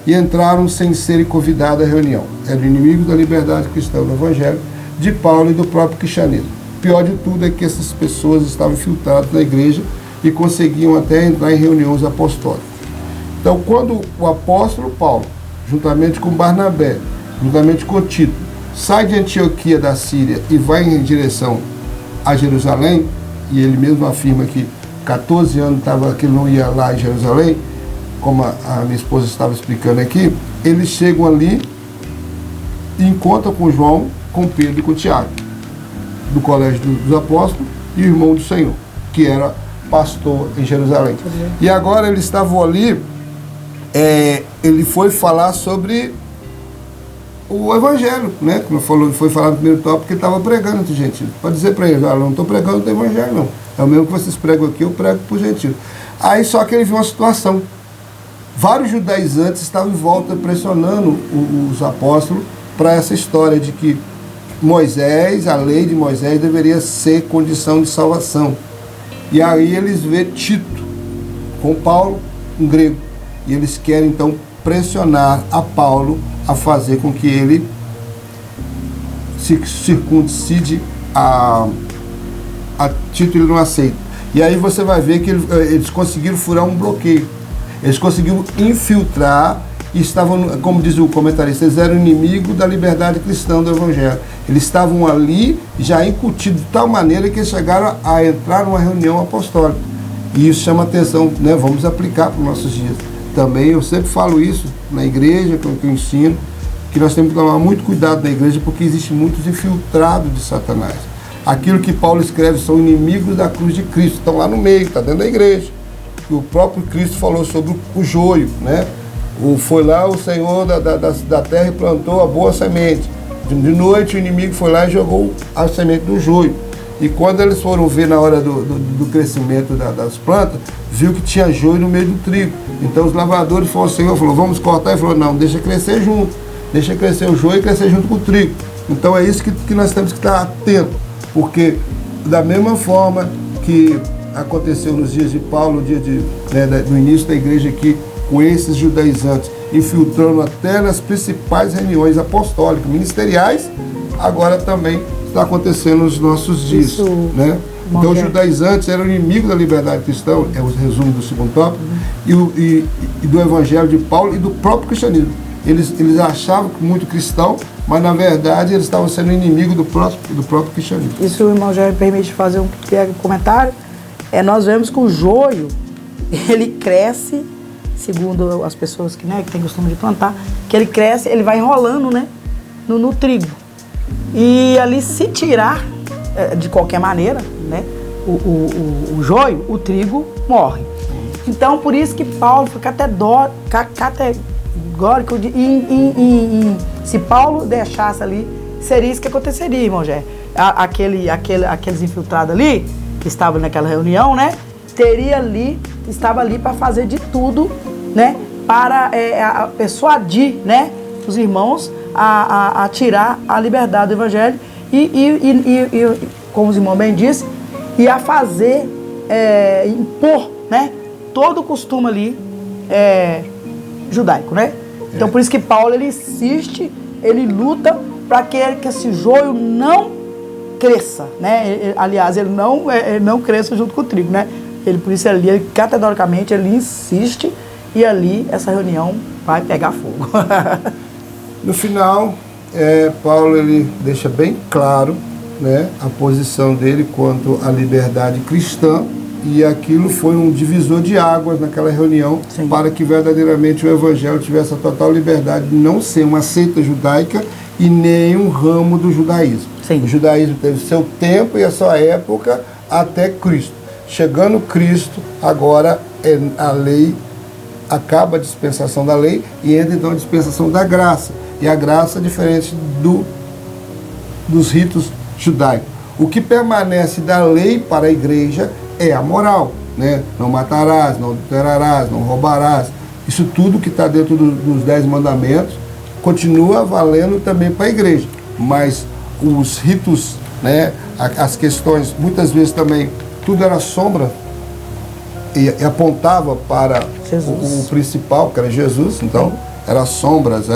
e entraram sem serem convidados à reunião. Eram inimigos da liberdade cristã do Evangelho, de Paulo e do próprio cristianismo. Pior de tudo é que essas pessoas estavam infiltradas na igreja e conseguiam até entrar em reuniões apostólicas. Então, quando o apóstolo Paulo, juntamente com Barnabé, juntamente com Tito, sai de Antioquia da Síria e vai em direção a Jerusalém, e ele mesmo afirma que 14 anos que ele não ia lá em Jerusalém, como a minha esposa estava explicando aqui, eles chegam ali e encontram com João, com Pedro e com Tiago, do Colégio dos Apóstolos, e o irmão do Senhor, que era pastor em Jerusalém. E agora eles estavam ali, ele foi falar sobre o Evangelho, né? Como foi falar no primeiro tópico, que ele estava pregando entre os gentios. Pode dizer para eles, eu não estou pregando o Evangelho, não. É o mesmo que vocês pregam aqui, eu prego para os gentios. Aí só que ele viu uma situação. Vários judaizantes estavam em volta pressionando os apóstolos para essa história de que Moisés, a lei de Moisés, deveria ser condição de salvação. E aí eles vê Tito com Paulo, um grego. e eles querem então pressionar a Paulo a fazer com que ele se circuncide a Tito. Ele não aceita. E aí você vai ver que eles conseguiram furar um bloqueio. Eles conseguiram infiltrar e estavam, como diz o comentarista, eles eram inimigos da liberdade cristã do Evangelho. Eles estavam ali já incutidos de tal maneira que eles chegaram a entrar numa reunião apostólica. E isso chama atenção, né? Vamos aplicar para os nossos dias. Também eu sempre falo isso na igreja, que eu ensino, que nós temos que tomar muito cuidado na igreja, porque existem muitos infiltrados de Satanás. Aquilo que Paulo escreve são inimigos da cruz de Cristo, estão lá no meio, está dentro da igreja. E o próprio Cristo falou sobre o joio, né? Foi lá o Senhor da terra e plantou a boa semente. De noite o inimigo foi lá e jogou a semente do joio. E quando eles foram ver na hora do crescimento das plantas, viu que tinha joio no meio do trigo. Então os lavradores foram, o Senhor falou, vamos cortar? Ele falou, não, deixa crescer junto. Deixa crescer o joio e crescer junto com o trigo. Então é isso que nós temos que estar atentos. Porque da mesma forma que aconteceu nos dias de Paulo, no dia do início da igreja aqui, com esses judaizantes, infiltrando até nas principais reuniões apostólicas, ministeriais, agora também está acontecendo nos nossos dias. Isso, né? Então os judaizantes eram inimigos da liberdade cristã, é o resumo do segundo tópico, e do evangelho de Paulo e do próprio cristianismo. Eles achavam que muito cristão, mas na verdade eles estavam sendo inimigos do próprio cristianismo. Isso, o irmão já me permite fazer um comentário. Nós vemos que o joio, ele cresce, segundo as pessoas que têm costume de plantar, que ele cresce, ele vai enrolando, né, no trigo. E ali, se tirar de qualquer maneira, né, o joio, o trigo morre. Então, por isso que Paulo foi categórico se Paulo deixasse ali, seria isso que aconteceria, irmão Jé. Aqueles infiltrados ali, que estavam naquela reunião, né, estava ali para fazer de tudo, né, para persuadir, né, os irmãos a tirar a liberdade do evangelho e como os irmãos bem disse, e a fazer, impor, né, todo o costume ali judaico, né? Então por isso que Paulo, ele insiste, ele luta para que esse joio não cresça, né? Aliás, ele não cresça junto com o trigo, né? Por isso ali, categoricamente, ele insiste e ali essa reunião vai pegar fogo. No final, Paulo ele deixa bem claro, né, a posição dele quanto à liberdade cristã, e aquilo foi um divisor de águas naquela reunião. Sim. Para que verdadeiramente o evangelho tivesse a total liberdade de não ser uma seita judaica e nem um ramo do judaísmo. Sim. O judaísmo teve seu tempo e a sua época até Cristo. Chegando Cristo, agora a lei, acaba a dispensação da lei e entra então a dispensação da graça. E a graça é diferente dos ritos judaicos. O que permanece da lei para a igreja é a moral, né? Não matarás, não adulterarás, não roubarás. Isso tudo que está dentro dos 10 mandamentos continua valendo também para a igreja. Mas os ritos, né, as questões, muitas vezes também, tudo era sombra e apontava para o principal, que era Jesus. Então, era sombras,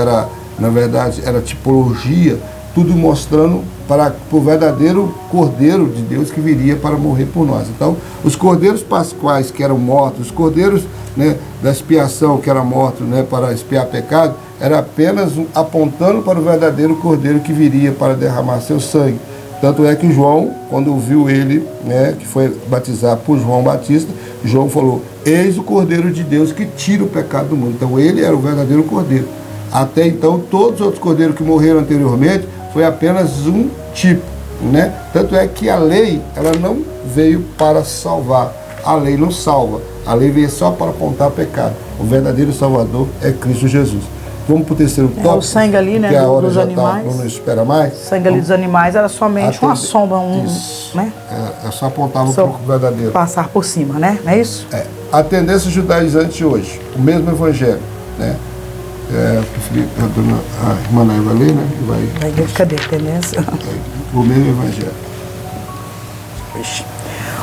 na verdade, era tipologia, tudo mostrando para o verdadeiro Cordeiro de Deus que viria para morrer por nós. Então, os cordeiros pascuais que eram mortos, os cordeiros, né, da expiação que eram mortos, né, para expiar pecado, era apenas apontando para o verdadeiro Cordeiro que viria para derramar seu sangue. Tanto é que João, quando viu ele, né, que foi batizar por João Batista, João falou, eis o Cordeiro de Deus que tira o pecado do mundo. Então ele era o verdadeiro Cordeiro. Até então, todos os outros cordeiros que morreram anteriormente foi apenas um tipo, né? Tanto é que a lei, ela não veio para salvar. A lei não salva. A lei veio só para apontar o pecado. O verdadeiro Salvador é Cristo Jesus. Vamos para o terceiro tópico. O sangue ali, né, dos animais. Não espera mais. O sangue ali dos animais era somente uma sombra, né? Só apontava para o verdadeiro. Passar por cima, né? Não é isso? A tendência judaizante hoje, o mesmo evangelho, né? A irmã Nay vai ler, né? Cadê a tendência? O mesmo evangelho.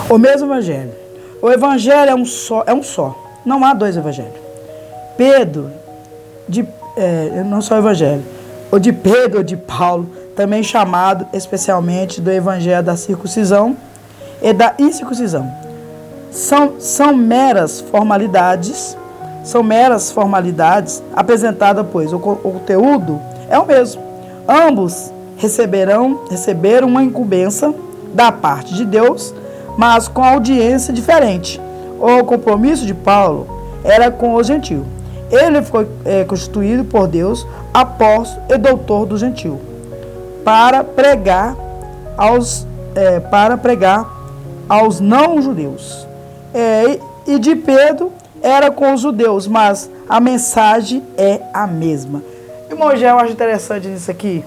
O mesmo evangelho. O evangelho é um só. Não há dois evangelhos. Pedro, não só o evangelho, ou de Pedro ou de Paulo, também chamado especialmente do evangelho da circuncisão e da incircuncisão. São meras formalidades apresentadas, pois o conteúdo é o mesmo. Ambos receberam uma incumbência da parte de Deus, mas com audiência diferente. O compromisso de Paulo era com os gentios. Ele foi constituído por Deus apóstolo e doutor do gentio, para pregar aos não-judeus. E de Pedro era com os judeus, mas a mensagem é a mesma. Irmão, já eu acho interessante nisso aqui,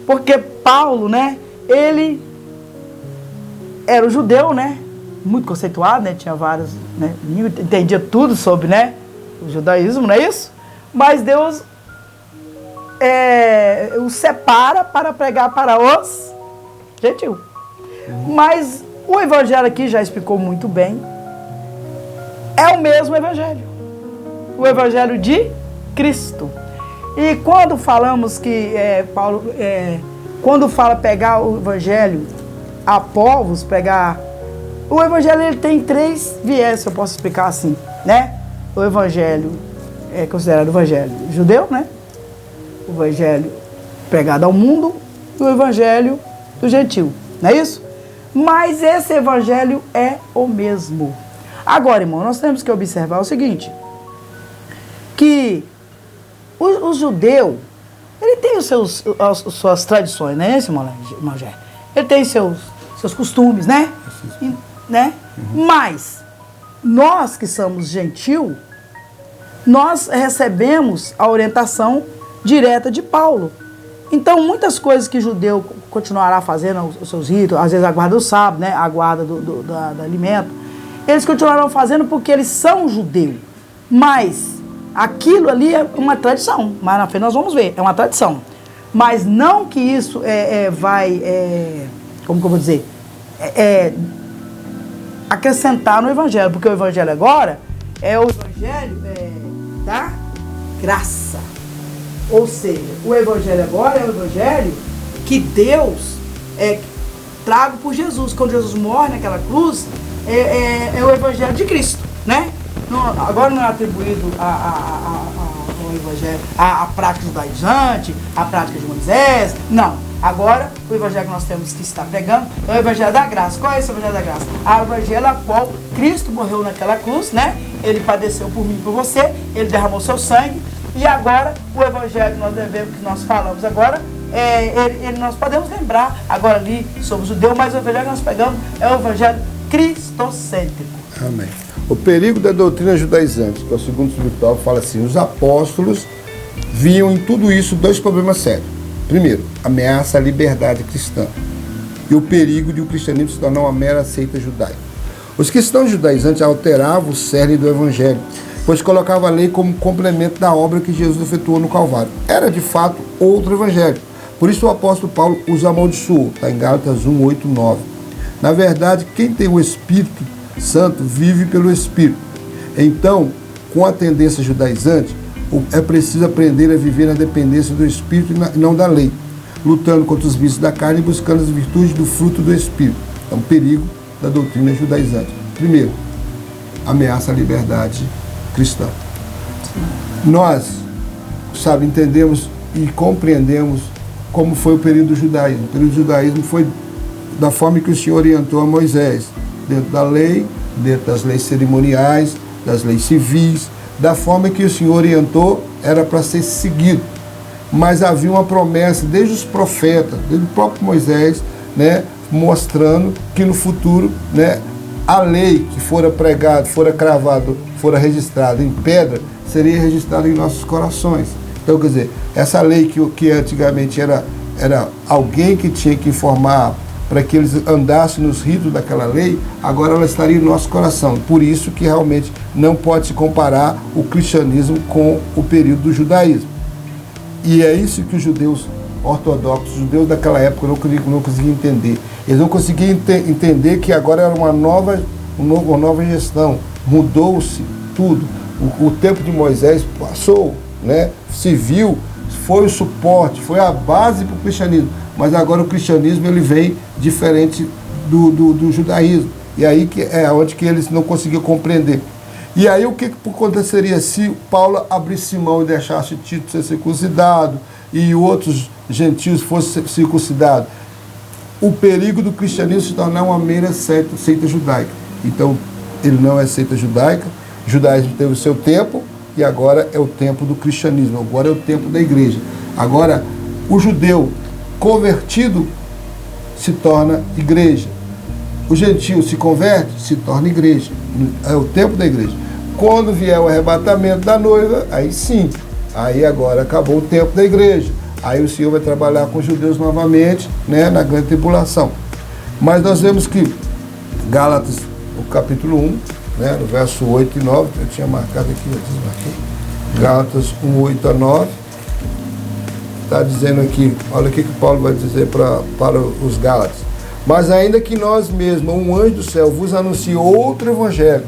porque Paulo, né, ele era um judeu, né, muito conceituado, né, tinha vários, né, entendia tudo sobre, né, o judaísmo, não é isso? Mas Deus o separa para pregar para os gentios. Mas o evangelho aqui já explicou muito bem, é o mesmo evangelho, o evangelho de Cristo. E quando falamos que Paulo, quando fala pegar o evangelho a povos, o evangelho ele tem 3 viés, se eu posso explicar assim, né? O evangelho é considerado o evangelho judeu, né? O evangelho pregado ao mundo e o evangelho do gentio, não é isso? Mas esse evangelho é o mesmo. Agora, irmão, nós temos que observar o seguinte, que o judeu, ele tem as suas tradições, né, esse irmão Gé? Ele tem seus costumes, né? Mas nós que somos gentil, nós recebemos a orientação direta de Paulo. Então, muitas coisas que o judeu continuará fazendo, os seus ritos, às vezes a guarda do sábado, né, a guarda do alimento, eles continuarão fazendo porque eles são judeus. Mas aquilo ali é uma tradição. Mas na frente nós vamos ver, é uma tradição. Mas não que isso como que eu vou dizer? Acrescentar no evangelho, porque o evangelho agora é o evangelho da graça. Ou seja, o evangelho agora é o evangelho que Deus trago por Jesus. Quando Jesus morre naquela cruz, é o evangelho de Cristo, né? Agora não é atribuído ao evangelho, a prática judaizante, a prática de Moisés, não. Agora, o evangelho que nós temos que estar pregando é o evangelho da graça. Qual é esse evangelho da graça? O evangelho a qual Cristo morreu naquela cruz, né? Ele padeceu por mim e por você, ele derramou seu sangue. E agora, o evangelho que nós falamos agora, nós podemos lembrar agora ali sobre o judeu, mas o evangelho que nós pegamos é o evangelho cristocêntrico. Amém. O perigo da doutrina judaizante, que é o segundo subtópico, fala assim, os apóstolos viam em tudo isso 2 problemas sérios. Primeiro, ameaça à liberdade cristã e o perigo de o cristianismo se tornar uma mera seita judaica. Os cristãos judaizantes alteravam o cerne do evangelho, pois colocavam a lei como complemento da obra que Jesus efetuou no Calvário. Era, de fato, outro evangelho. Por isso o apóstolo Paulo os amaldiçoou, está em Gálatas 1, 8, 9. Na verdade, quem tem o Espírito Santo vive pelo Espírito. Então, com a tendência judaizante, é preciso aprender a viver na dependência do Espírito e não da lei, lutando contra os vícios da carne e buscando as virtudes do fruto do Espírito. É um perigo da doutrina judaizante. Primeiro, ameaça à liberdade cristã. Nós, entendemos e compreendemos como foi o período do judaísmo. O período do judaísmo foi da forma que o Senhor orientou a Moisés, dentro da lei, dentro das leis cerimoniais, das leis civis, da forma que o Senhor orientou, era para ser seguido. Mas havia uma promessa desde os profetas, desde o próprio Moisés, né, mostrando que no futuro, né, a lei que fora pregada, fora cravada, fora registrada em pedra, seria registrada em nossos corações. Então, quer dizer, essa lei que antigamente era alguém que tinha que informar para que eles andassem nos ritos daquela lei, agora ela estaria em nosso coração. Por isso que realmente não pode se comparar o cristianismo com o período do judaísmo. E é isso que os judeus ortodoxos, os judeus daquela época não conseguiam entender. Eles não conseguiam entender que agora era uma nova gestão. Mudou-se tudo. O tempo de Moisés passou, né? Se viu, foi o suporte, foi a base para o cristianismo. Mas agora o cristianismo ele vem diferente do judaísmo. E aí que é onde que eles não conseguiam compreender. E aí o que aconteceria se Paulo abrisse mão e deixasse Tito ser circuncidado e outros gentios fossem circuncidados? O perigo do cristianismo se tornar uma mera seita judaica. Então, ele não é seita judaica, o judaísmo teve o seu tempo e agora é o tempo do cristianismo, agora é o tempo da igreja. Agora, o judeu convertido se torna igreja. O gentio se converte, se torna igreja. É o tempo da igreja. Quando vier o arrebatamento da noiva, aí sim, aí agora acabou o tempo da igreja. Aí o Senhor vai trabalhar com os judeus novamente, né, na grande tribulação. Mas nós vemos que Gálatas, o capítulo 1, né, no verso 8 e 9, eu tinha marcado aqui, eu desmarquei. Gálatas 1, 8 a 9, está dizendo aqui, olha o que Paulo vai dizer para os Gálatas. Mas ainda que nós mesmos, um anjo do céu, vos anuncie outro evangelho,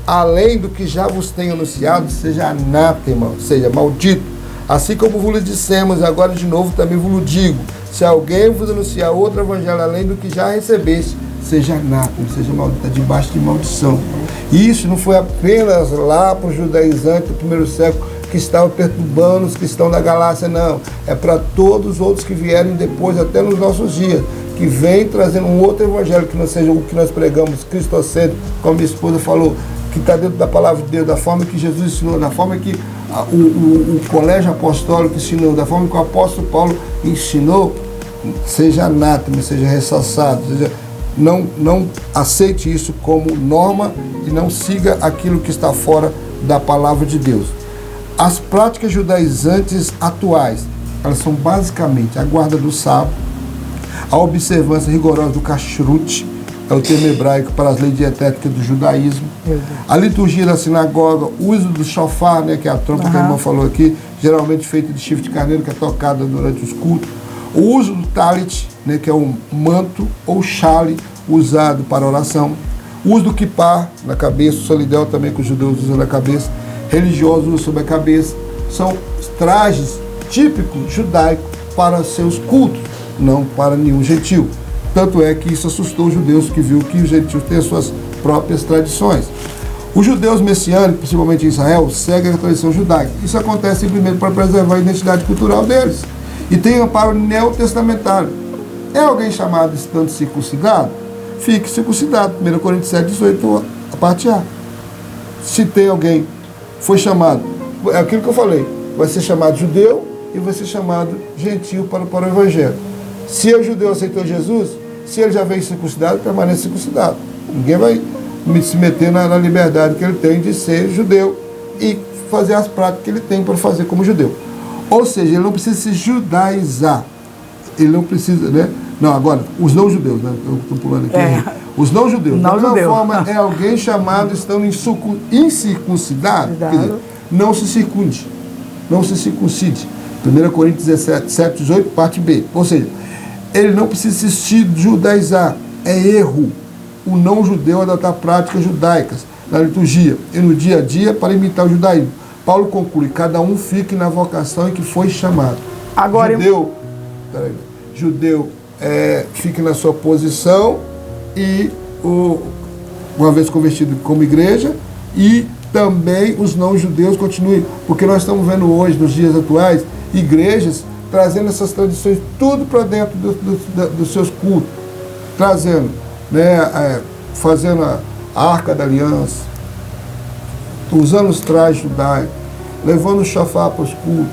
além do que já vos tenho anunciado, seja anátema, seja maldito. Assim como vos dissemos, agora de novo também vos digo, se alguém vos anunciar outro evangelho além do que já recebeste, seja anátema, seja maldito, está debaixo de maldição. E isso não foi apenas lá para os judaizantes do primeiro século, que estavam perturbando os cristãos da Galácia, não. É para todos os outros que vierem depois, até nos nossos dias, que vem trazendo um outro evangelho que não seja o que nós pregamos, cristocêntrico, como minha esposa falou, que está dentro da palavra de Deus, da forma que Jesus ensinou, da forma que o colégio apostólico ensinou, da forma que o apóstolo Paulo ensinou, seja anátema, seja ressaçado, não aceite isso como norma e não siga aquilo que está fora da palavra de Deus. As práticas judaizantes atuais, elas são basicamente a guarda do sábado, a observância rigorosa do kashrut, é o termo hebraico para as leis dietéticas do judaísmo, a liturgia da sinagoga, o uso do shofar, né, que é a trompa que a irmã falou aqui, geralmente feita de chifre de carneiro, que é tocada durante os cultos, o uso do talit, né, que é um manto ou chale usado para oração, o uso do kippah na cabeça, o solidel também que os judeus usam na cabeça, religiosos usam sobre a cabeça, são trajes típicos judaicos para seus cultos, não para nenhum gentil. Tanto é que isso assustou os judeus, que viu que os gentios têm as suas próprias tradições. Os judeus messiânicos, principalmente em Israel, seguem a tradição judaica. Isso acontece simplesmente para preservar a identidade cultural deles. E tem amparo neotestamentário. É alguém chamado estando circuncidado? Fique circuncidado. 1 Coríntios 7, 18, a parte A. Se tem alguém, foi chamado, é aquilo que eu falei, vai ser chamado judeu e vai ser chamado gentil para o evangelho. Se o judeu aceitou Jesus, se ele já veio circuncidado, permanece circuncidado. Ninguém vai se meter na liberdade que ele tem de ser judeu e fazer as práticas que ele tem para fazer como judeu. Ou seja, ele não precisa se judaizar. Ele não precisa, né? Não, agora, os não-judeus, né? Eu estou pulando aqui. Os não-judeus. Da mesma forma, é alguém chamado estando incircuncidado, quer dizer, não se circunde. Não se circuncide. 1 Coríntios 17, 7, 18, parte B. Ou seja, ele não precisa se judaizar. É erro o não-judeu adotar práticas judaicas na liturgia e no dia a dia para imitar o judaísmo. Paulo conclui, cada um fique na vocação em que foi chamado. Agora, judeu fique na sua posição e, uma vez convertido como igreja, e também os não-judeus continuem, porque nós estamos vendo hoje, nos dias atuais, igrejas trazendo essas tradições tudo para dentro dos seus cultos, trazendo, né, fazendo a Arca da Aliança, usando os trajes judaicos, levando o shofar para os cultos.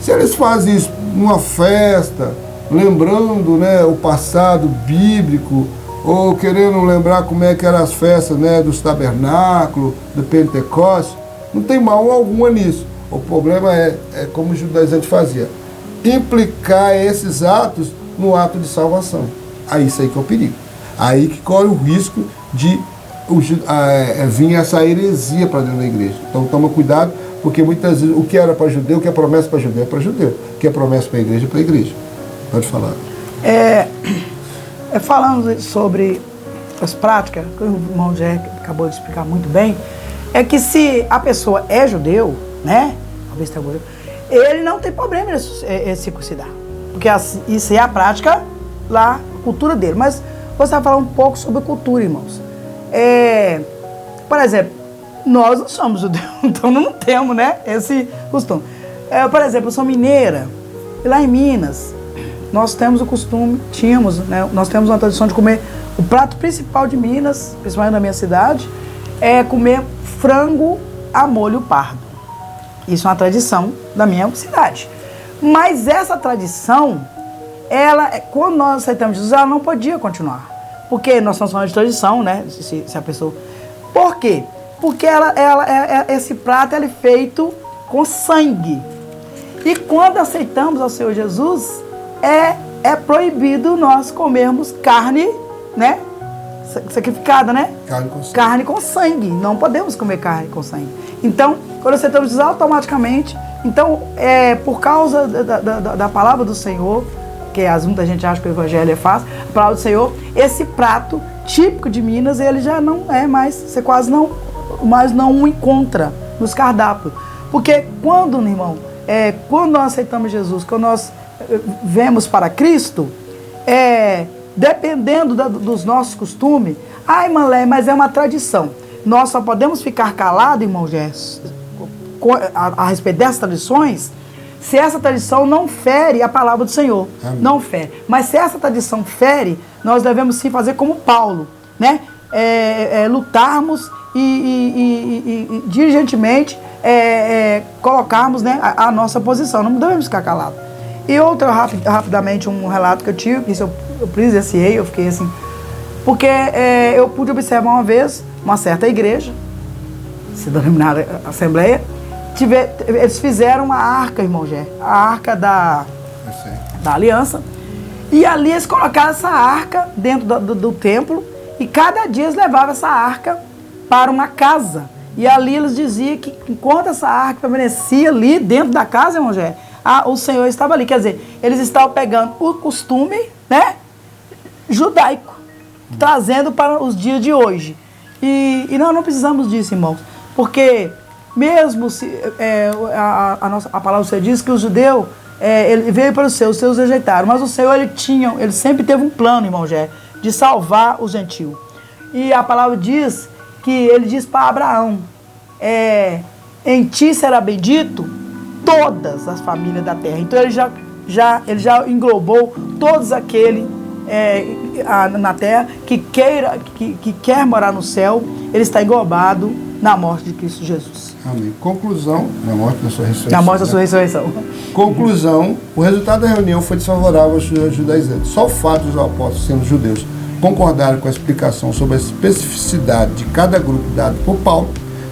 Se eles fazem isso numa festa, lembrando, né, o passado bíblico, ou querendo lembrar como é que eram as festas, né, dos tabernáculos, do Pentecostes, não tem mal alguma nisso. O problema é como os judaizantes faziam, implicar esses atos no ato de salvação. Aí isso aí que é o perigo. Aí que corre o risco de vir essa heresia para dentro da igreja. Então toma cuidado, porque muitas vezes o que era para judeu, o que é promessa para judeu é para judeu, o que é promessa para a igreja é para a igreja. Pode falar. Falando sobre as práticas, que o irmão Jé acabou de explicar muito bem, é que se a pessoa é judeu, né? Ele não tem problema em circuncidar. Porque isso é a prática lá, a cultura dele. Mas você vai falar um pouco sobre cultura, irmãos. Por exemplo, nós não somos judeus, então não temos, né, esse costume. Por exemplo, eu sou mineira, e lá em Minas, nós temos o costume, nós temos uma tradição de comer, o prato principal de Minas, principalmente na minha cidade, é comer frango a molho pardo. Isso é uma tradição da minha cidade. Mas essa tradição, quando nós aceitamos Jesus, ela não podia continuar. Porque nós estamos falando de tradição, né? Se a pessoa... Por quê? Porque esse prato é feito com sangue. E quando aceitamos ao Senhor Jesus, é proibido nós comermos carne, né? Sacrificada, né? Carne com sangue. Não podemos comer carne com sangue. Então, quando aceitamos Jesus, automaticamente... Então, por causa da palavra do Senhor, que muita gente acha que o evangelho é fácil, a palavra do Senhor, esse prato típico de Minas, ele já não é mais, você quase não o encontra nos cardápios. Porque quando, irmão, quando nós aceitamos Jesus, quando nós vemos para Cristo, dependendo dos nossos costumes, Malé, mas é uma tradição. Nós só podemos ficar calados, irmão Gerson, a respeito dessas tradições, se essa tradição não fere a palavra do Senhor. Amém. Não fere. Mas se essa tradição fere, nós devemos sim fazer como Paulo, né? Lutarmos e diligentemente colocarmos, né, a nossa posição. Não devemos ficar calados. E outra, rapidamente, um relato que eu tive, que eu presenciei, eu fiquei assim, porque eu pude observar uma vez uma certa igreja, se denominada Assembleia, eles fizeram uma arca, irmão Gé, a arca da aliança, e ali eles colocaram essa arca dentro do templo, e cada dia eles levavam essa arca para uma casa, e ali eles diziam que enquanto essa arca permanecia ali dentro da casa, irmão Gé, o Senhor estava ali. Quer dizer, eles estavam pegando o costume, né, judaico, trazendo para os dias de hoje. E nós não precisamos disso, irmãos, porque mesmo se a palavra do Senhor diz que o judeu ele veio para os seus rejeitaram, mas o Senhor ele sempre teve um plano, irmão Gé, de salvar os gentios. E a palavra diz que ele diz para Abraão, em ti será bendito todas as famílias da terra. Então ele já englobou todos aqueles na terra que quer morar no céu, ele está englobado na morte de Cristo Jesus. Amém. Conclusão, na morte da sua ressurreição. Na morte da sua ressurreição. Conclusão, o resultado da reunião foi desfavorável aos judaizantes. Só o fato dos apóstolos, sendo judeus, concordaram com a explicação sobre a especificidade de cada grupo dado por Paulo,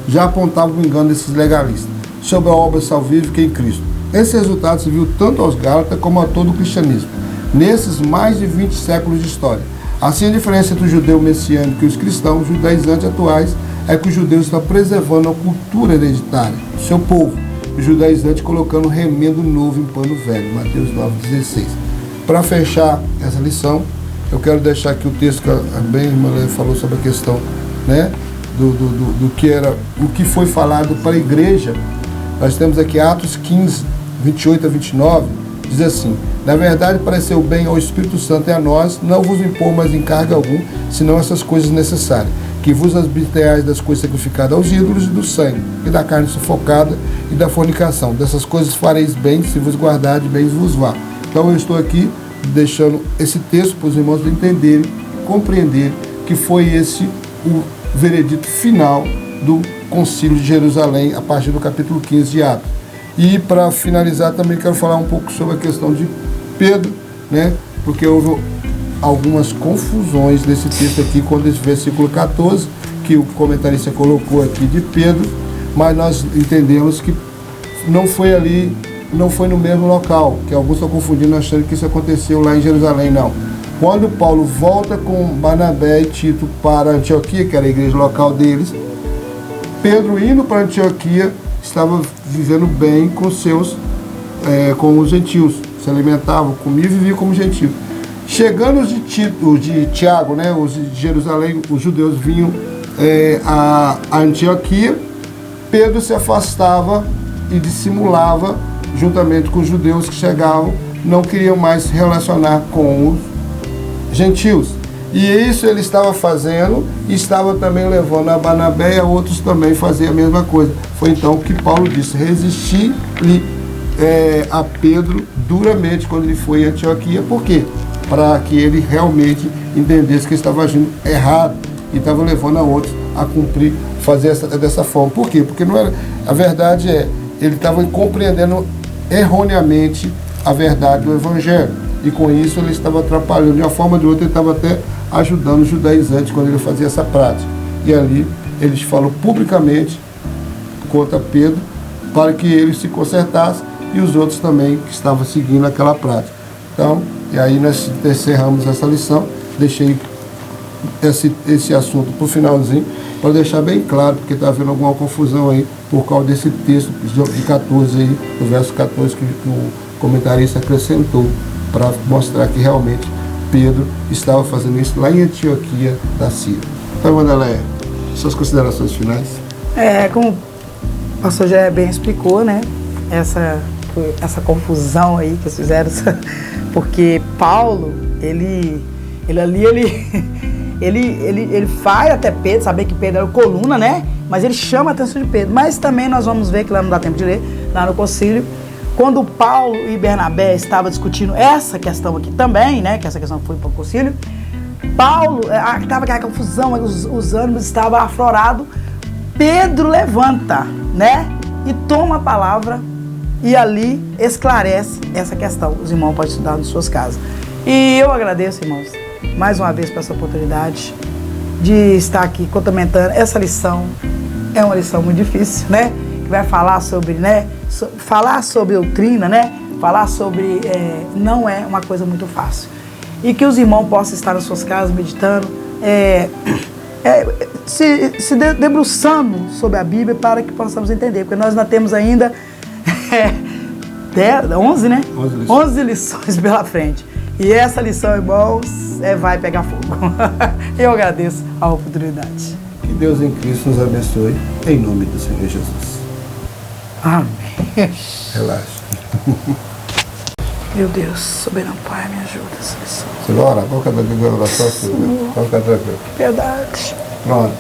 já apontava o engano desses legalistas sobre a obra salvífica em Cristo. Esse resultado se viu tanto aos Gálatas como a todo o cristianismo, nesses mais de 20 séculos de história. Assim, a diferença entre o judeu messiânico e os cristãos judaizantes atuais é que o judeu está preservando a cultura hereditária do seu povo, o judaizante colocando um remendo novo em pano velho. Mateus 9,16. Para fechar essa lição, eu quero deixar aqui o texto que a irmã falou sobre a questão, né, do que era, o que foi falado para a igreja. Nós temos aqui Atos 15, 28 a 29, diz assim: na verdade, pareceu bem ao Espírito Santo e a nós não vos impor mais encargo algum, senão essas coisas necessárias, que vos abstenhais das coisas sacrificadas aos ídolos e do sangue, e da carne sufocada e da fornicação. Dessas coisas fareis bem, se vos guardardes, bem vos vá. Então eu estou aqui deixando esse texto para os irmãos entenderem, compreender que foi esse o veredito final do Concílio de Jerusalém, a partir do capítulo 15 de Atos. E para finalizar também quero falar um pouco sobre a questão de Pedro, né? Porque houve algumas confusões nesse texto aqui, quando esse versículo 14, que o comentarista colocou aqui de Pedro, mas nós entendemos que não foi ali, não foi no mesmo local, que alguns estão confundindo, achando que isso aconteceu lá em Jerusalém, não. Quando Paulo volta com Barnabé e Tito para Antioquia, que era a igreja local deles, Pedro, indo para Antioquia, estava vivendo bem com com os gentios, se alimentavam, comiam e viviam como gentios. Chegando os de Tiago, né, os de Jerusalém, os judeus vinham a Antioquia, Pedro se afastava e dissimulava, juntamente com os judeus que chegavam, não queriam mais se relacionar com os gentios. E isso ele estava fazendo e estava também levando a Barnabé e a outros também fazer a mesma coisa. Foi então que Paulo disse, resistir-lhe a Pedro duramente quando ele foi em Antioquia. Por quê? Para que ele realmente entendesse que estava agindo errado e estava levando a outros a cumprir, fazer dessa forma. Por quê? Porque não era, a verdade ele estava compreendendo erroneamente a verdade do Evangelho. E com isso ele estava atrapalhando. De uma forma ou de outra ele estava até ajudando os judaizantes quando ele fazia essa prática. E ali eles falam publicamente contra Pedro para que ele se consertasse e os outros também que estavam seguindo aquela prática. Então, e aí nós encerramos essa lição. Deixei esse assunto para o finalzinho, para deixar bem claro, porque está havendo alguma confusão aí por causa desse texto de 14 aí, do verso 14 que o comentarista acrescentou, para mostrar que realmente Pedro estava fazendo isso lá em Antioquia da Síria. Então, Wanderleia, suas considerações finais? Como o pastor já bem explicou, né? Essa confusão aí que eles fizeram, porque Paulo, ele faz até Pedro, saber que Pedro era o coluna, né? Mas ele chama a atenção de Pedro. Mas também nós vamos ver, que lá não dá tempo de ler, lá no concílio, quando Paulo e Bernabé estavam discutindo essa questão aqui também, né? Que essa questão foi para o concílio, Paulo, estava aquela confusão, os ânimos estavam aflorados, Pedro levanta, né? E toma a palavra e ali esclarece essa questão. Os irmãos podem estudar nas suas casas. E eu agradeço, irmãos, mais uma vez por essa oportunidade de estar aqui comentando essa lição. É uma lição muito difícil, né? Que vai falar sobre, né? Falar sobre doutrina, né? Falar sobre... não é uma coisa muito fácil. E que os irmãos possam estar nas suas casas meditando, se debruçando sobre a Bíblia para que possamos entender. Porque nós ainda temos ainda 11, né? 11 lições pela frente. E essa lição, irmãos, vai pegar fogo. Eu agradeço a oportunidade. Que Deus em Cristo nos abençoe, em nome do Senhor Jesus. Amém. Relaxa. Meu Deus, soberano Pai, me ajuda. Você vai orar? Qual que é a oração? Pode ficar tranquilo. Piedade. Pronto.